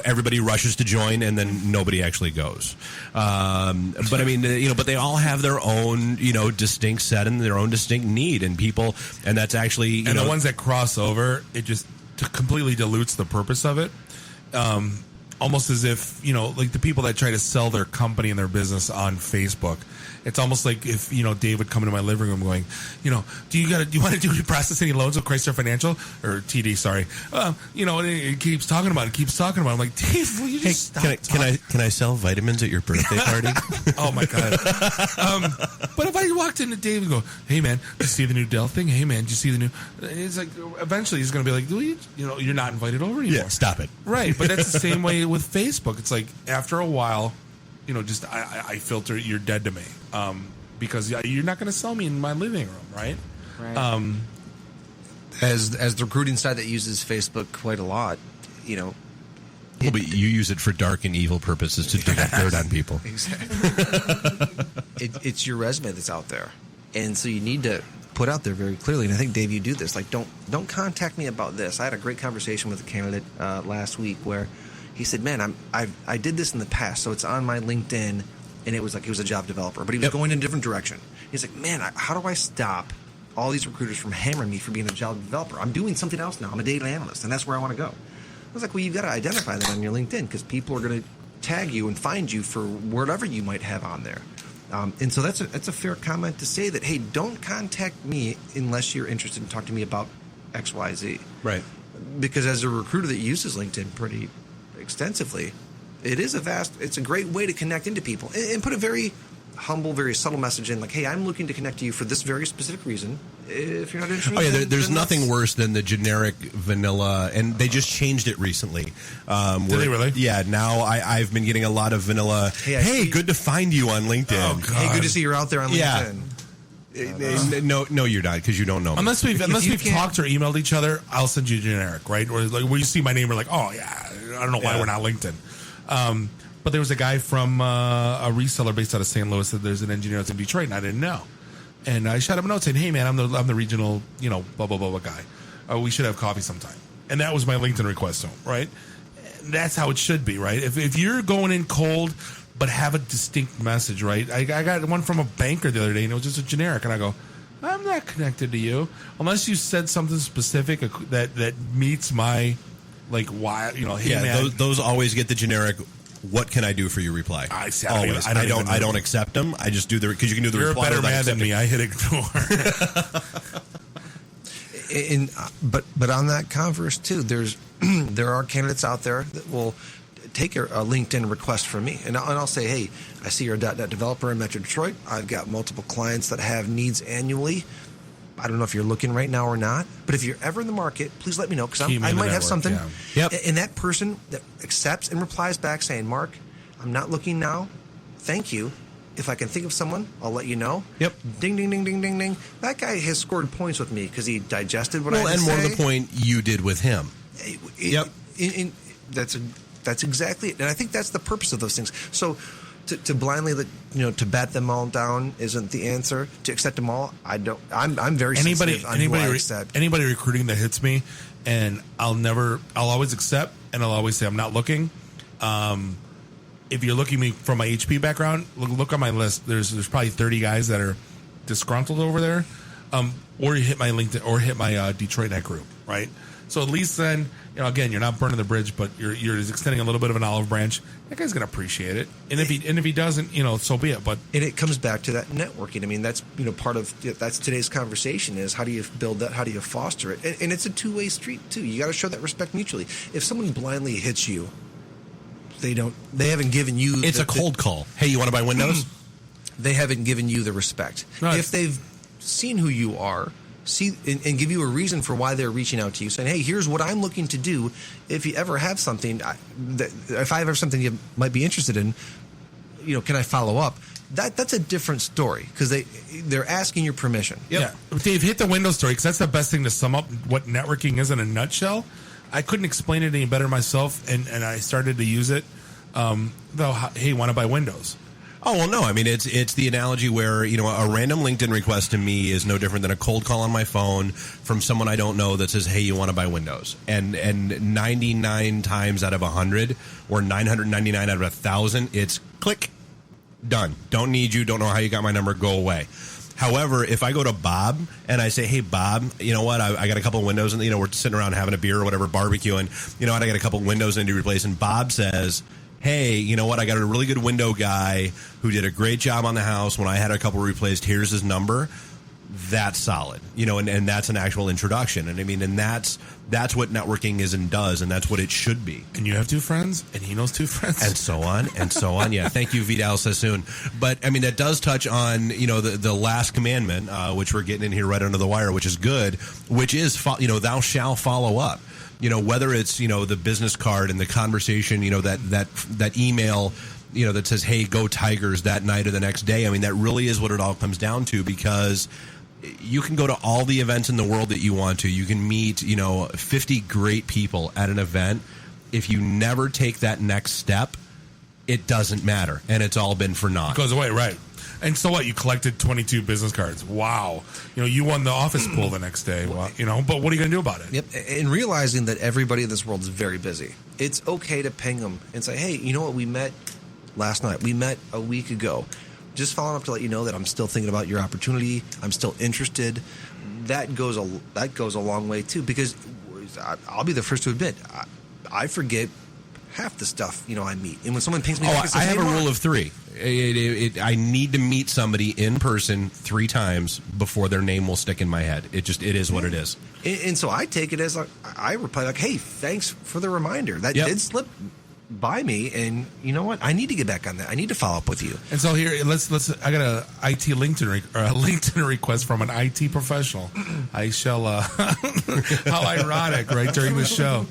Everybody rushes to join and then nobody actually goes. But I mean, but they all have their own, distinct set and their own distinct need and people. And that's actually, the ones that cross over, it just completely dilutes the purpose of it. Almost as if, like the people that try to sell their company and their business on Facebook. It's almost like if, Dave would come into my living room going, do you want to process any loans with Chrysler Financial or TD? Sorry. And it keeps talking about it. I'm like, Dave, will you just stop can I sell vitamins at your birthday party? Oh my God. But if I walked into Dave and go, hey man, did you see the new Dell thing? Hey man, did you see the new, it's like, eventually he's going to be like, you're not invited over anymore. Yeah, stop it. Right. But that's the same way with Facebook. It's like after a while, I filter, you're dead to me. Because you're not going to sell me in my living room, right? Right. As the recruiting side that uses Facebook quite a lot, Well, but you use it for dark and evil purposes to dig up dirt on people. Exactly. It's your resume that's out there, and so you need to put out there very clearly. And I think, Dave, you do this. Like, don't contact me about this. I had a great conversation with a candidate last week where he said, "Man, I did this in the past, so it's on my LinkedIn." And it was like he was a Java developer, but he was going in a different direction. He's like, "Man, how do I stop all these recruiters from hammering me for being a Java developer? I'm doing something else now. I'm a data analyst, and that's where I want to go." I was like, "Well, you've got to identify that on your LinkedIn because people are going to tag you and find you for whatever you might have on there." And so that's a fair comment to say that, hey, don't contact me unless you're interested in talking to me about X, Y, Z. Right. Because as a recruiter that uses LinkedIn pretty extensively, it's a great way to connect into people and put a very humble, very subtle message in, like, hey, I'm looking to connect to you for this very specific reason. If you're not interested, oh yeah, there's nothing worse than the generic vanilla, and they just changed it recently. Did they really? Yeah. Now I've been getting a lot of vanilla. Hey, good to find you on LinkedIn. Oh, God. Hey, good to see you're out there on LinkedIn. Yeah. No, you're not, because you don't know me. Unless we've talked or emailed each other, I'll send you generic, right? Or like where you see my name, we're like, oh yeah, I don't know why we're not LinkedIn. But there was a guy from a reseller based out of St. Louis that there's an engineer that's in Detroit, and I didn't know. And I shot him a note saying, "Hey man, I'm the regional, blah blah blah blah guy. We should have coffee sometime." And that was my LinkedIn request to him, right? And that's how it should be, right? If you're going in cold, but have a distinct message, right? I got one from a banker the other day, and it was just a generic, and I go, "I'm not connected to you unless you said something specific that meets my." Like, why, hey, man. Those always get the generic, what can I do for you reply? I see. Always. I don't accept them. I just do because you can do the You're reply. You're a better man than me. I hit ignore. But on that converse, too, there are candidates out there that will take a LinkedIn request from me. And I'll say, hey, I see you're a .NET developer in Metro Detroit. I've got multiple clients that have needs annually. I don't know if you're looking right now or not, but if you're ever in the market, please let me know, because Keep me I in the might have network, something. yeah. Yep. And that person that accepts and replies back saying, Mark, I'm not looking now. Thank you. If I can think of someone, I'll let you know. Yep. Ding, ding, ding, ding, ding, ding. That guy has scored points with me because he digested what I Well, had to and more say. to the point, you did with him. Yep. That's exactly it. And I think that's the purpose of those things. So to blindly, to bat them all down isn't the answer. To accept them all, I don't. I'm very sensitive on who I accept. Anybody recruiting that hits me, and I'll always accept, and I'll always say I'm not looking. If you're looking at me from my HP background, look on my list. There's probably 30 guys that are disgruntled over there, or you hit my LinkedIn or hit my Detroit Net group, right? So at least then, again, you're not burning the bridge, but you're extending a little bit of an olive branch. That guy's gonna appreciate it, and if he doesn't, so be it. But and it comes back to that networking. I mean, that's part of that's today's conversation is how do you build that? How do you foster it? And it's a two-way street too. You got to show that respect mutually. If someone blindly hits you, they haven't given you. It's a cold call. Hey, you want to buy Windows? They haven't given you the respect. Right. If they've seen who you are, and give you a reason for why they're reaching out to you, saying, "Hey, here's what I'm looking to do. If you ever have something, if I ever have something you might be interested in, can I follow up?" That's a different story because they're asking your permission. yeah, Dave, hit the Windows story because that's the best thing to sum up what networking is in a nutshell. I couldn't explain it any better myself, and I started to use it. Though, hey, want to buy Windows? Oh, well, no. I mean, it's the analogy where, a random LinkedIn request to me is no different than a cold call on my phone from someone I don't know that says, hey, you want to buy Windows? And 99 times out of 100 or 999 out of 1,000, it's click, done. Don't need you. Don't know how you got my number. Go away. However, if I go to Bob and I say, hey, Bob, you know what? I got a couple of windows and, we're sitting around having a beer or whatever, barbecuing. You know what? I got a couple of windows I need to replace. And Bob says, hey, you know what? I got a really good window guy who did a great job on the house. When I had a couple replaced, here's his number. That's solid, and that's an actual introduction. And I mean, and that's what networking is and does, and that's what it should be. And you have two friends, and he knows two friends, and so on and so on. Yeah, thank you, Vidal Sassoon. But I mean, that does touch on the last commandment, which we're getting in here right under the wire, which is good, which is thou shalt follow up. Whether it's the business card and the conversation, that email, that says, hey, go Tigers that night or the next day. I mean, that really is what it all comes down to, because you can go to all the events in the world that you want to. You can meet, 50 great people at an event. If you never take that next step, it doesn't matter. And it's all been for naught. It goes away, right. And so what? You collected 22 business cards. Wow. You won the office pool the next day. Well, but what are you going to do about it? Yep. And realizing that everybody in this world is very busy. It's okay to ping them and say, hey, you know what? We met last night. We met a week ago. Just following up to let you know that I'm still thinking about your opportunity. I'm still interested. That goes a long way too, because I'll be the first to admit I forget half the stuff I meet. And when someone pings me, I have a rule of 3. I need to meet somebody in person 3 times before their name will stick in my head. It is what it is. And so I take it as I reply like, hey, thanks for the reminder. That did slip by me, and you know what? I need to get back on that. I need to follow up with you. And so here, let's. I got a IT LinkedIn request from an IT professional. I shall. How ironic, right during the show.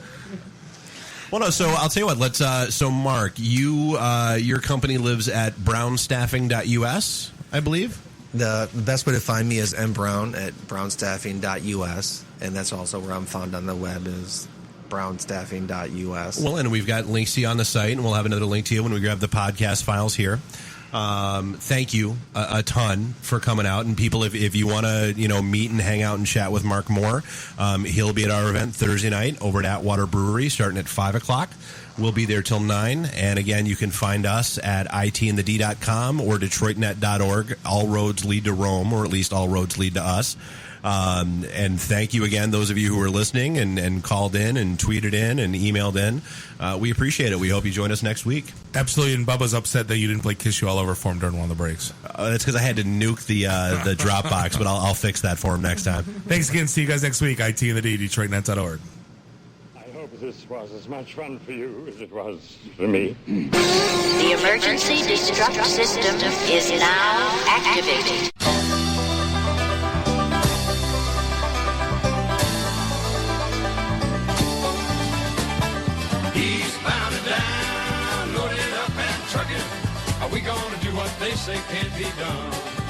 Well, no. So I'll tell you what. Let's. So Mark, your company lives at brownstaffing.us, I believe. The best way to find me is mbrown at brownstaffing.us, and that's also where I'm found on the web is brownstaffing.us. Well, and we've got links to you on the site, and we'll have another link to you when we grab the podcast files here. Thank you a ton for coming out. And people, if you want to, meet and hang out and chat with Mark Moore, he'll be at our event Thursday night over at Atwater Brewery starting at 5 o'clock. We'll be there till 9. And again, you can find us at itandthed.com or detroitnet.org. All roads lead to Rome, or at least all roads lead to us. And thank you again, those of you who are listening and called in and tweeted in and emailed in. We appreciate it. We hope you join us next week. Absolutely. And Bubba's upset that you didn't play Kiss You All Over for him during one of the breaks. That's because I had to nuke the Dropbox, but I'll fix that for him next time. Thanks again. See you guys next week. IT and the D, DetroitNet.org. I hope this was as much fun for you as it was for me. The emergency destruct system is now activated. they say can't be done.